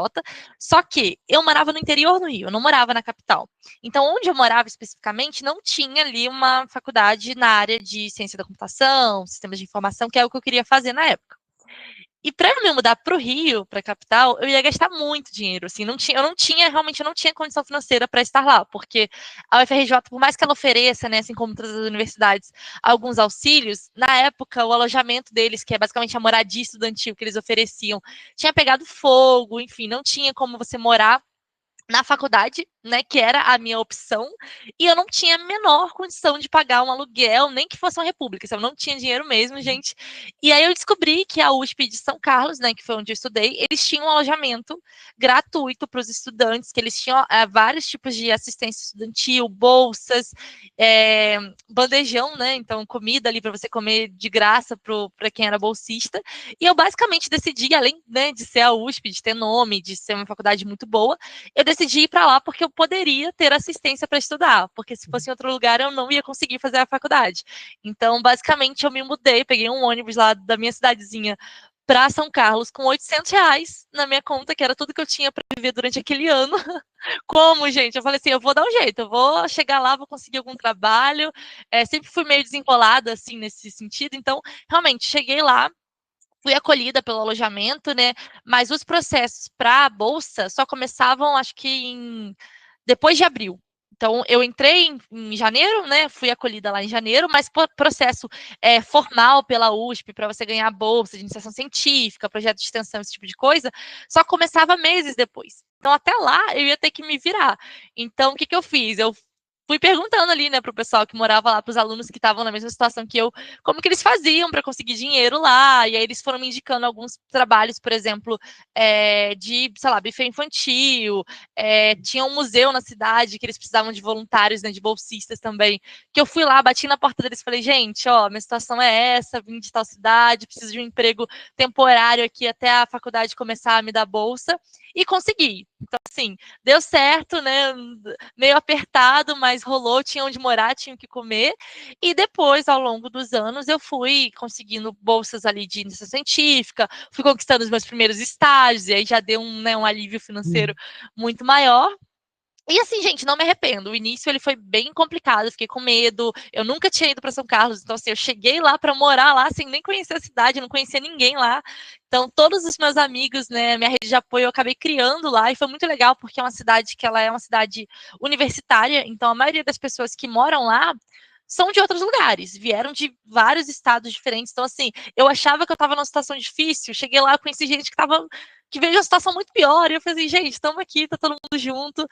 [SPEAKER 4] só que eu morava no interior do Rio, eu não morava na capital. Então, onde eu morava especificamente, não tinha ali uma faculdade na área de ciência da computação, sistemas de informação, que é o que eu queria fazer na época. E para eu me mudar para o Rio, para a capital, eu ia gastar muito dinheiro, assim, realmente eu não tinha condição financeira para estar lá, porque a UFRJ, por mais que ela ofereça, né, assim como todas as universidades, alguns auxílios, na época o alojamento deles, que é basicamente a moradia estudantil que eles ofereciam, tinha pegado fogo, enfim, não tinha como você morar na faculdade, né, que era a minha opção, e eu não tinha a menor condição de pagar um aluguel, nem que fosse uma república, eu não tinha dinheiro mesmo, gente. E aí eu descobri que a USP de São Carlos, né, que foi onde eu estudei, eles tinham um alojamento gratuito para os estudantes, que eles tinham vários tipos de assistência estudantil, bolsas, bandejão, né, então comida ali para você comer de graça para quem era bolsista. E eu basicamente decidi, além, né, de ser a USP, de ter nome, de ser uma faculdade muito boa, eu decidi ir para lá porque eu poderia ter assistência para estudar, porque se fosse em outro lugar eu não ia conseguir fazer a faculdade. Então, basicamente, eu me mudei, peguei um ônibus lá da minha cidadezinha para São Carlos com R$ 800 na minha conta, que era tudo que eu tinha para viver durante aquele ano. Como, gente? Eu falei assim, eu vou dar um jeito, eu vou chegar lá, vou conseguir algum trabalho. Sempre fui meio desenrolada, assim, nesse sentido. Então, realmente, cheguei lá, fui acolhida pelo alojamento, né? Mas os processos para a bolsa só começavam, acho que depois de abril. Então, eu entrei em janeiro, né? Fui acolhida lá em janeiro, mas processo formal pela USP para você ganhar a bolsa de iniciação científica, projeto de extensão, esse tipo de coisa, só começava meses depois. Então, até lá, eu ia ter que me virar. Então, o que eu fiz? Eu fui perguntando ali, né, pro pessoal que morava lá, pros alunos que estavam na mesma situação que eu, como que eles faziam para conseguir dinheiro lá, e aí eles foram me indicando alguns trabalhos, por exemplo, de, sei lá, buffet infantil, tinha um museu na cidade que eles precisavam de voluntários, né, de bolsistas também, que eu fui lá, bati na porta deles e falei, gente, ó, minha situação é essa, vim de tal cidade, preciso de um emprego temporário aqui até a faculdade começar a me dar bolsa, e consegui. Então, assim, deu certo, né? Meio apertado, mas rolou, tinha onde morar, tinha o que comer. E depois, ao longo dos anos, eu fui conseguindo bolsas ali de iniciação científica, fui conquistando os meus primeiros estágios, e aí já deu um alívio financeiro muito maior. E assim, gente, não me arrependo. O início ele foi bem complicado, fiquei com medo. Eu nunca tinha ido para São Carlos, então assim, eu cheguei lá para morar lá sem nem conhecer a cidade, não conhecia ninguém lá. Então, todos os meus amigos, né, minha rede de apoio eu acabei criando lá e foi muito legal porque é uma cidade que ela é uma cidade universitária, então a maioria das pessoas que moram lá são de outros lugares, vieram de vários estados diferentes. Então, assim, eu achava que eu estava numa situação difícil, cheguei lá, conheci gente que veio de uma situação muito pior, e eu falei assim, gente, estamos aqui, tá todo mundo junto.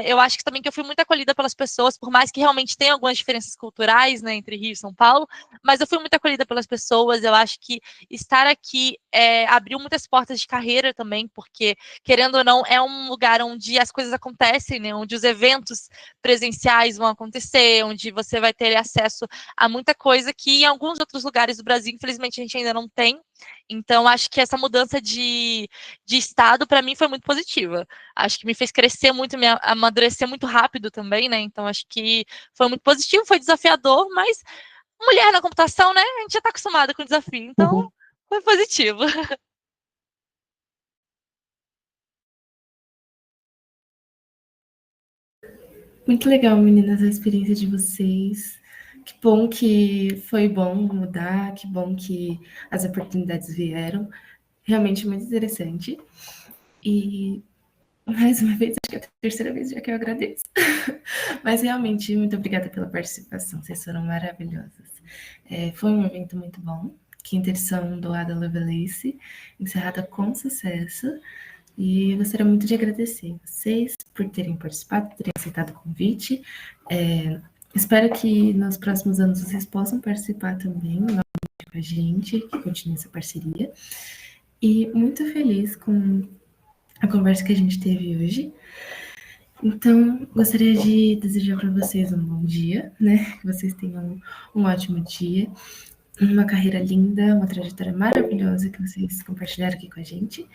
[SPEAKER 4] Eu acho que também que eu fui muito acolhida pelas pessoas, por mais que realmente tenha algumas diferenças culturais, né, entre Rio e São Paulo, mas eu fui muito acolhida pelas pessoas. Eu acho que estar aqui abriu muitas portas de carreira também, porque, querendo ou não, é um lugar onde as coisas acontecem, né, onde os eventos presenciais vão acontecer, onde você vai ter acesso a muita coisa que em alguns outros lugares do Brasil, infelizmente, a gente ainda não tem. Então, acho que essa mudança de estado, para mim, foi muito positiva. Acho que me fez crescer muito, me amadurecer muito rápido também, né? Então, acho que foi muito positivo, foi desafiador, mas mulher na computação, né? A gente já está acostumada com o desafio, então foi positivo.
[SPEAKER 1] Muito legal, meninas, a experiência de vocês. Que bom que foi bom mudar, que bom que as oportunidades vieram. Realmente muito interessante. E mais uma vez, acho que é a terceira vez já que eu agradeço. Mas realmente, muito obrigada pela participação, vocês foram maravilhosas. Foi um evento muito bom. Quinta edição do Ada Lovelace, encerrada com sucesso. E eu gostaria muito de agradecer vocês por terem participado, por terem aceitado o convite. Espero que nos próximos anos vocês possam participar também novamente com a gente, que continue essa parceria. E muito feliz com a conversa que a gente teve hoje. Então, gostaria de desejar para vocês um bom dia, né? Que vocês tenham um ótimo dia, uma carreira linda, uma trajetória maravilhosa que vocês compartilharam aqui com a gente.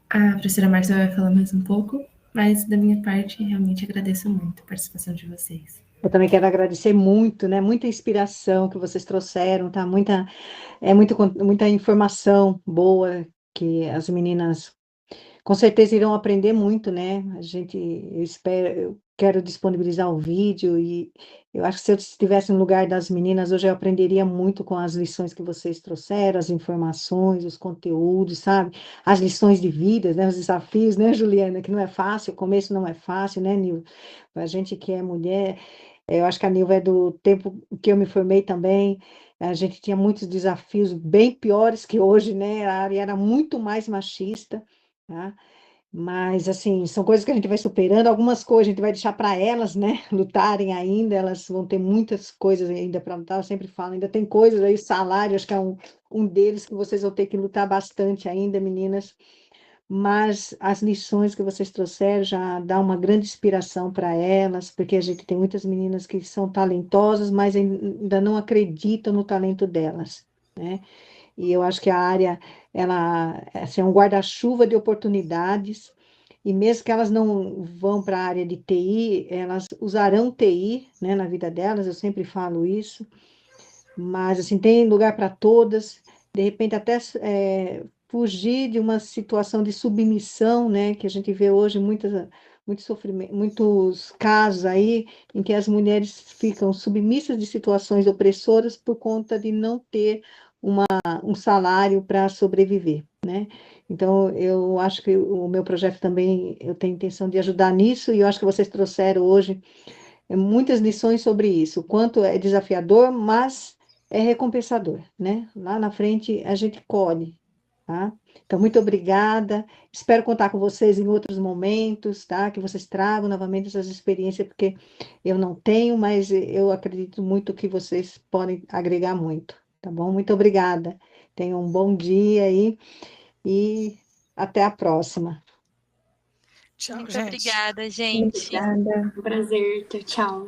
[SPEAKER 1] A professora Márcia vai falar mais um pouco, mas da minha parte, realmente agradeço muito a participação de vocês.
[SPEAKER 6] Eu também quero agradecer muito, né? Muita inspiração que vocês trouxeram, tá? Muita informação boa que as meninas com certeza irão aprender muito, né? Eu quero disponibilizar o vídeo e eu acho que se eu estivesse no lugar das meninas hoje eu aprenderia muito com as lições que vocês trouxeram, as informações, os conteúdos, sabe? As lições de vida, né? Os desafios, né, Juliana? Que não é fácil, o começo não é fácil, né, Nil? A gente que é mulher, eu acho que a Nilva é do tempo que eu me formei também. A gente tinha muitos desafios bem piores que hoje, né? A área era muito mais machista, tá? Mas, assim, são coisas que a gente vai superando. Algumas coisas a gente vai deixar para elas, né? Lutarem ainda. Elas vão ter muitas coisas ainda para lutar. Eu sempre falo, ainda tem coisas aí, salário, acho que é um deles que vocês vão ter que lutar bastante ainda, meninas. Mas as lições que vocês trouxeram já dá uma grande inspiração para elas, porque a gente tem muitas meninas que são talentosas, mas ainda não acreditam no talento delas, né? E eu acho que a área, ela assim, é um guarda-chuva de oportunidades, e mesmo que elas não vão para a área de TI, elas usarão TI, né, na vida delas, eu sempre falo isso, mas assim, tem lugar para todas, de repente até fugir de uma situação de submissão, né, que a gente vê hoje muito sofrimento, muitos casos aí em que as mulheres ficam submissas de situações opressoras por conta de não ter um salário para sobreviver, né? Então, eu acho que o meu projeto também, eu tenho intenção de ajudar nisso, e eu acho que vocês trouxeram hoje muitas lições sobre isso, o quanto é desafiador, mas é recompensador, né? Lá na frente a gente colhe tá? Então, muito obrigada. Espero contar com vocês em outros momentos, tá? Que vocês tragam novamente essas experiências, porque eu não tenho, mas eu acredito muito que vocês podem agregar muito, tá bom? Muito obrigada. Tenham um bom dia aí e até a próxima.
[SPEAKER 7] Tchau,
[SPEAKER 4] Muito
[SPEAKER 7] gente.
[SPEAKER 4] obrigada, gente.
[SPEAKER 5] Obrigada.
[SPEAKER 2] Um prazer. Tchau, tchau.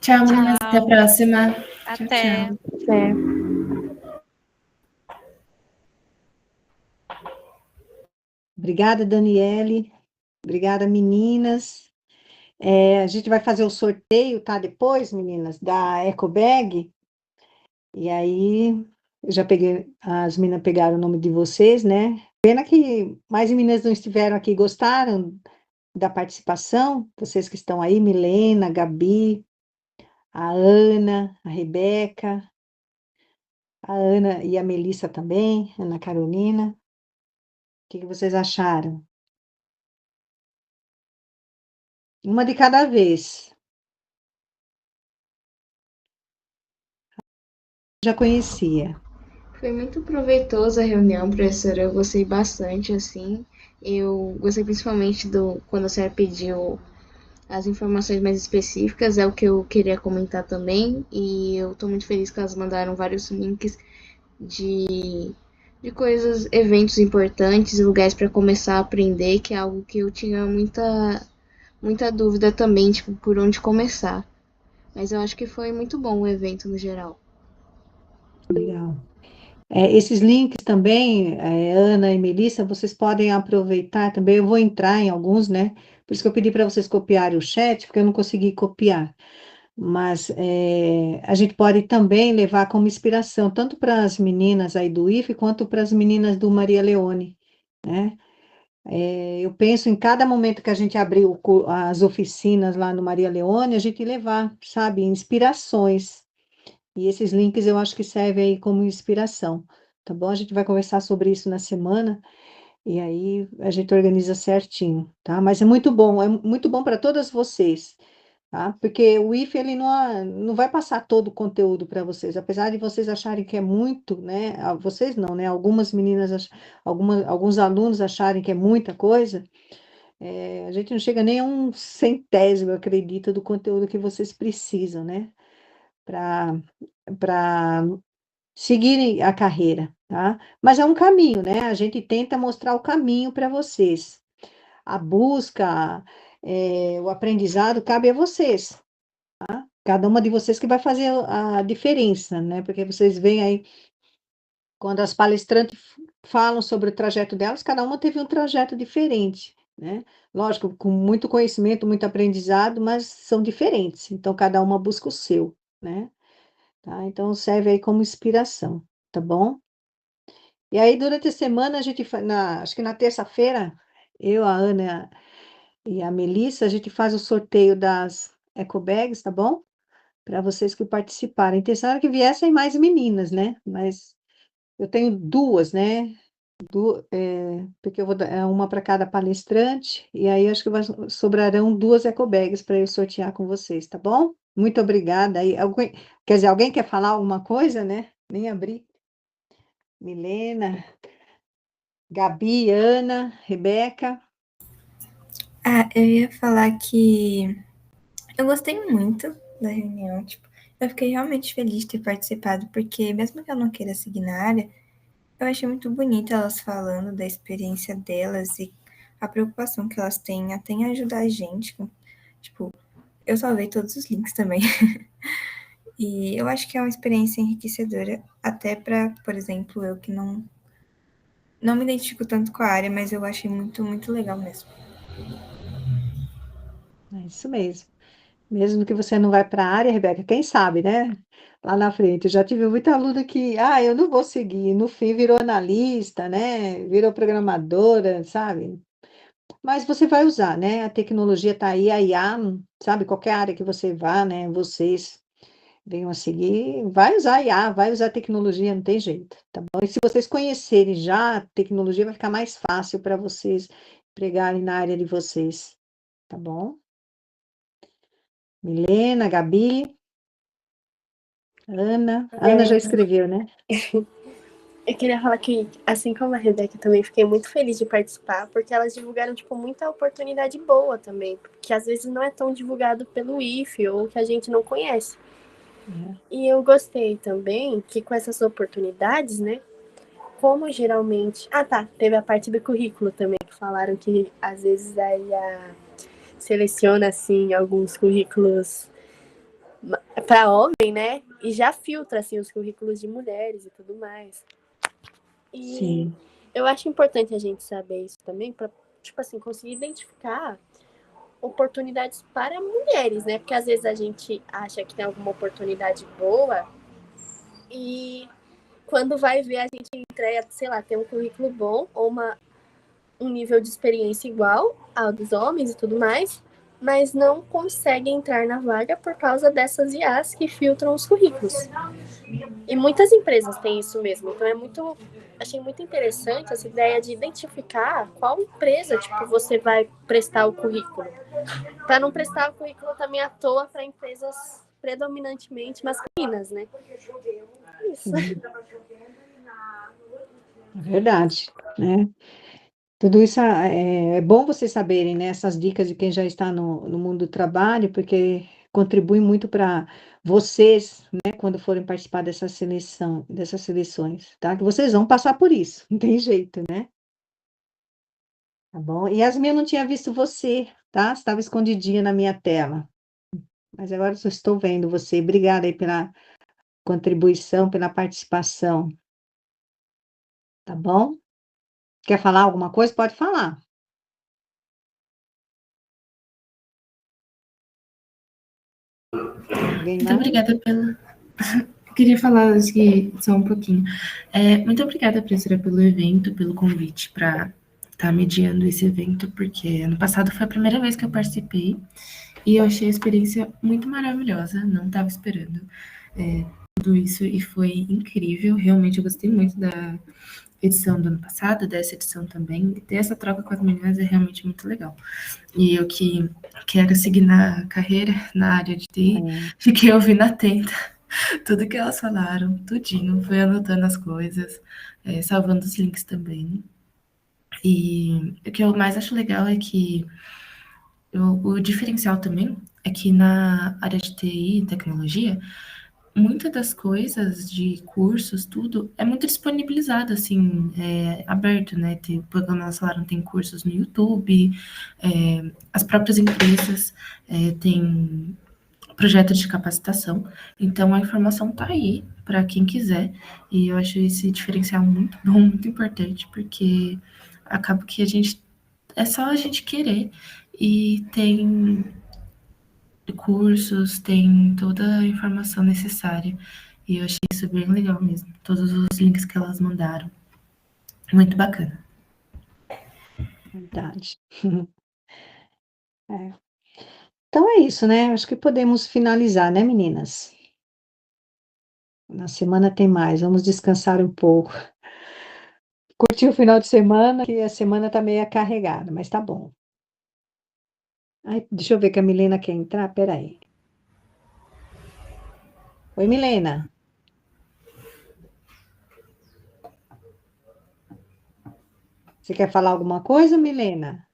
[SPEAKER 1] Tchau, meninas. Até a próxima. Tchau,
[SPEAKER 4] Até.
[SPEAKER 1] tchau.
[SPEAKER 5] Até.
[SPEAKER 6] Obrigada, Daniele. Obrigada, meninas. A gente vai fazer o sorteio, tá? Depois, meninas, da Ecobag. E aí, eu já peguei, as meninas pegaram o nome de vocês, né? Pena que mais meninas não estiveram aqui, gostaram da participação? Vocês que estão aí, Milena, Gabi, a Ana, a Rebeca, a Ana e a Melissa também, Ana Carolina. O que vocês acharam? Uma de cada vez. Já conhecia.
[SPEAKER 2] Foi muito proveitosa a reunião, professora. Eu gostei bastante, assim. Eu gostei principalmente do quando a senhora pediu as informações mais específicas, é o que eu queria comentar também. E eu tô muito feliz que elas mandaram vários links de, de coisas, eventos importantes, lugares para começar a aprender, que é algo que eu tinha muita dúvida também, tipo, por onde começar. Mas eu acho que foi muito bom o evento no geral.
[SPEAKER 6] Legal. Esses links também, Ana e Melissa, vocês podem aproveitar também. Eu vou entrar em alguns, né? Por isso que eu pedi para vocês copiarem o chat, porque eu não consegui copiar. Mas a gente pode também levar como inspiração, tanto para as meninas aí do IFE, quanto para as meninas do Maria Leone, né? Eu penso em cada momento que a gente abrir as oficinas lá no Maria Leone, a gente levar, sabe, inspirações. E esses links eu acho que servem aí como inspiração, tá bom? A gente vai conversar sobre isso na semana e aí a gente organiza certinho, tá? Mas é muito bom para todas vocês, tá? Porque o IF ele não vai passar todo o conteúdo para vocês, apesar de vocês acharem que é muito, né? Vocês não, né? Algumas meninas, alguns alunos acharem que é muita coisa. A gente não chega nem a um centésimo, eu acredito, do conteúdo que vocês precisam, né? Para seguirem a carreira, tá? Mas é um caminho, né? A gente tenta mostrar o caminho para vocês. A busca, o aprendizado cabe a vocês. Cada uma de vocês que vai fazer a diferença, né? Porque vocês veem aí, quando as palestrantes falam sobre o trajeto delas, cada uma teve um trajeto diferente, né? Lógico, com muito conhecimento, muito aprendizado, mas são diferentes. Então, cada uma busca o seu, né? Tá? Então, serve aí como inspiração, tá bom? E aí, durante a semana, a gente, acho que na terça-feira, eu, a Ana e a Melissa, a gente faz o sorteio das ecobags, tá bom? Para vocês que participarem. A intenção era que viessem mais meninas, né? Mas eu tenho duas, né? Porque eu vou dar uma para cada palestrante, e aí acho que sobrarão duas ecobags para eu sortear com vocês, tá bom? Muito obrigada. Aí, quer dizer, alguém quer falar alguma coisa, né? Nem abri. Milena, Gabi, Ana, Rebeca.
[SPEAKER 8] Ah, eu ia falar que eu gostei muito da reunião, tipo, eu fiquei realmente feliz de ter participado, porque mesmo que eu não queira seguir na área, eu achei muito bonito elas falando da experiência delas e a preocupação que elas têm até em ajudar a gente. Tipo, eu salvei todos os links também. E eu acho que é uma experiência enriquecedora, até para, por exemplo, eu que não me identifico tanto com a área, mas eu achei muito, muito legal mesmo.
[SPEAKER 6] É isso mesmo. Mesmo que você não vai para a área, Rebeca, quem sabe, né? Lá na frente, eu já tive muita aluna que, eu não vou seguir, no fim virou analista, né? Virou programadora, sabe? Mas você vai usar, né? A tecnologia está aí, a IA, sabe? Qualquer área que você vá, né? Vocês venham a seguir, vai usar a IA, vai usar a tecnologia, não tem jeito, tá bom? E se vocês conhecerem já a tecnologia, vai ficar mais fácil para vocês empregarem na área de vocês, tá bom? Milena, Gabi, Ana. A Ana já escreveu, né?
[SPEAKER 9] Eu queria falar que, assim como a Rebeca, eu também fiquei muito feliz de participar, porque elas divulgaram, tipo, muita oportunidade boa também, que às vezes não é tão divulgado pelo IFE ou que a gente não conhece. E eu gostei também que com essas oportunidades, né, como geralmente... Ah, tá, teve a parte do currículo também, que falaram que às vezes a IA seleciona, assim, alguns currículos para homem, né, e já filtra, assim, os currículos de mulheres e tudo mais. E
[SPEAKER 6] Sim.
[SPEAKER 9] eu acho importante a gente saber isso também, para, tipo assim, conseguir identificar oportunidades para mulheres, né? Porque às vezes a gente acha que tem alguma oportunidade boa e quando vai ver a gente entrega, sei lá, tem um currículo bom ou um nível de experiência igual ao dos homens e tudo mais, mas não consegue entrar na vaga por causa dessas IAs que filtram os currículos. E muitas empresas têm isso mesmo, então achei muito interessante essa ideia de identificar qual empresa, tipo, você vai prestar o currículo. Para não prestar o currículo também à toa para empresas predominantemente masculinas, né? Isso.
[SPEAKER 6] Verdade, né? Tudo isso é bom vocês saberem, né, essas dicas de quem já está no mundo do trabalho, porque contribui muito para vocês, né, quando forem participar dessas seleções, tá? Que vocês vão passar por isso, não tem jeito, né? Tá bom? E Yasmin, eu não tinha visto você, tá? Estava escondidinha na minha tela, mas agora eu só estou vendo você. Obrigada aí pela contribuição, pela participação, tá bom? Quer falar alguma coisa? Pode falar. Alguém
[SPEAKER 1] Muito
[SPEAKER 6] mais?
[SPEAKER 1] obrigada pela. Eu queria falar aqui só um pouquinho. Muito obrigada, professora, pelo evento, pelo convite para estar mediando esse evento, porque ano passado foi a primeira vez que eu participei e eu achei a experiência muito maravilhosa, não estava esperando tudo isso e foi incrível. Realmente eu gostei muito da edição do ano passado, dessa edição também. E ter essa troca com as meninas é realmente muito legal. E eu que quero seguir na carreira, na área de TI, fiquei ouvindo atenta tudo que elas falaram, tudinho, fui anotando as coisas, salvando os links também. E o que eu mais acho legal é que o diferencial também é que na área de TI e tecnologia, muitas das coisas de cursos, tudo, é muito disponibilizado, assim, aberto, né? Como elas falaram, tem cursos no YouTube, as próprias empresas têm projetos de capacitação, então a informação está aí para quem quiser, e eu acho esse diferencial muito bom, muito importante, porque acaba que é só a gente querer, e tem cursos, tem toda a informação necessária. E eu achei isso bem legal mesmo. Todos os links que elas mandaram. Muito bacana.
[SPEAKER 6] Verdade. Então é isso, né? Acho que podemos finalizar, né, meninas? Na semana tem mais, vamos descansar um pouco. Curtir o final de semana, que a semana tá meio carregada, mas tá bom. Ai, deixa eu ver que a Milena quer entrar, peraí. Oi, Milena. Você quer falar alguma coisa, Milena?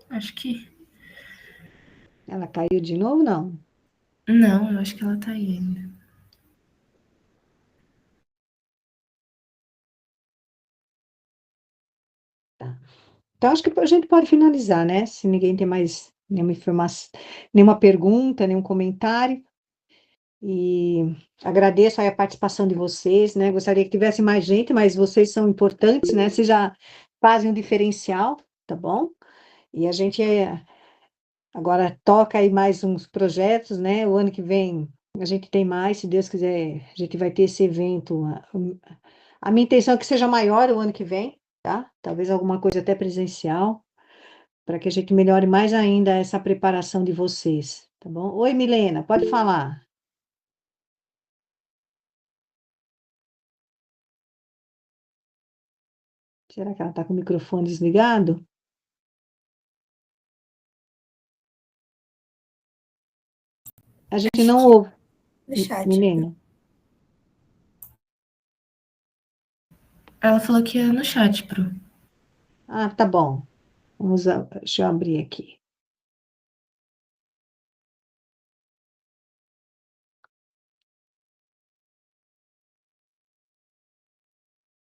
[SPEAKER 1] Acho que...
[SPEAKER 6] Ela caiu de novo, não?
[SPEAKER 1] Não, eu acho que ela tá aí ainda.
[SPEAKER 6] Tá. Então, acho que a gente pode finalizar, né? Se ninguém tem mais nenhuma informação, nenhuma pergunta, nenhum comentário. E agradeço aí a participação de vocês, né? Gostaria que tivesse mais gente, mas vocês são importantes, né? Vocês já fazem um diferencial, tá bom? E a gente agora toca aí mais uns projetos, né? O ano que vem a gente tem mais, se Deus quiser, a gente vai ter esse evento. A minha intenção é que seja maior o ano que vem, tá? Talvez alguma coisa até presencial, para que a gente melhore mais ainda essa preparação de vocês, tá bom? Oi, Milena, pode falar. Será que ela está com o microfone desligado? A gente
[SPEAKER 1] Acho
[SPEAKER 6] não
[SPEAKER 1] que...
[SPEAKER 6] ouve.
[SPEAKER 8] no chat.
[SPEAKER 6] Milena?
[SPEAKER 1] Ela falou que ia no chat, Pro.
[SPEAKER 6] Ah, tá bom. Deixa eu abrir aqui.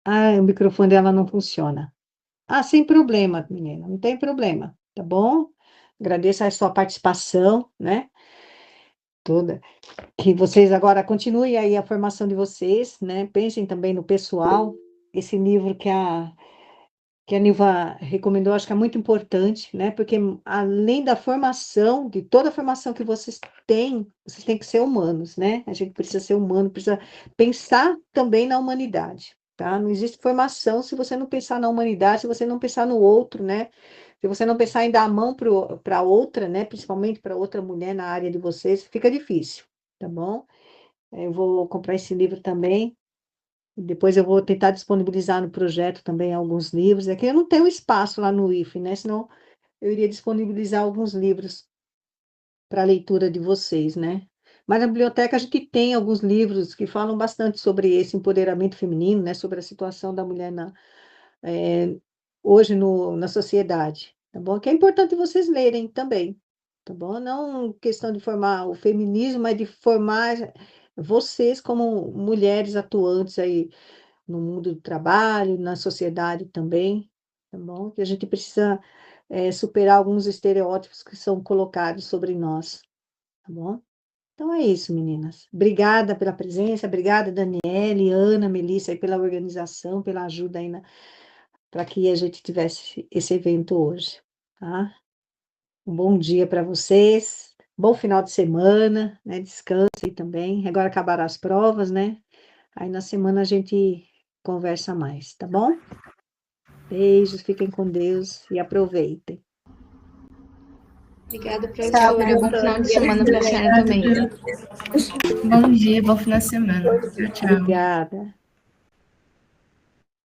[SPEAKER 6] Ah, o microfone dela não funciona. Ah, sem problema, menina, não tem problema, tá bom? Agradeço a sua participação, né? Toda. Que vocês agora continuem aí a formação de vocês, né? Pensem também no pessoal. Esse livro que a Nilva recomendou, acho que é muito importante, né? Porque além da formação, de toda a formação que vocês têm que ser humanos, né? A gente precisa ser humano, precisa pensar também na humanidade, tá? Não existe formação se você não pensar na humanidade, se você não pensar no outro, né? Se você não pensar em dar a mão para outra, né? Principalmente para outra mulher na área de vocês, fica difícil, tá bom? Eu vou comprar esse livro também. Depois eu vou tentar disponibilizar no projeto também alguns livros. É que eu não tenho espaço lá no IFE, né? Senão eu iria disponibilizar alguns livros para a leitura de vocês, né? Mas na biblioteca a gente tem alguns livros que falam bastante sobre esse empoderamento feminino, né? Sobre a situação da mulher hoje na sociedade, tá bom? Que é importante vocês lerem também, tá bom? Não questão de formar o feminismo, mas de formar vocês como mulheres atuantes aí no mundo do trabalho, na sociedade também, tá bom? Que a gente precisa superar alguns estereótipos que são colocados sobre nós, tá bom? Então é isso, meninas. Obrigada pela presença, obrigada, Daniele, Ana, Melissa, aí, pela organização, pela ajuda aí para que a gente tivesse esse evento hoje, tá? Um bom dia para vocês, bom final de semana, né? Descansem também. Agora acabaram as provas, né? Aí na semana a gente conversa mais, tá bom? Beijos, fiquem com Deus e aproveitem.
[SPEAKER 8] Obrigada,
[SPEAKER 5] Tchau,
[SPEAKER 8] professora.
[SPEAKER 5] bom final de semana para a senhora também.
[SPEAKER 1] Bom dia, bom final de semana. Tchau, tchau.
[SPEAKER 6] Obrigada.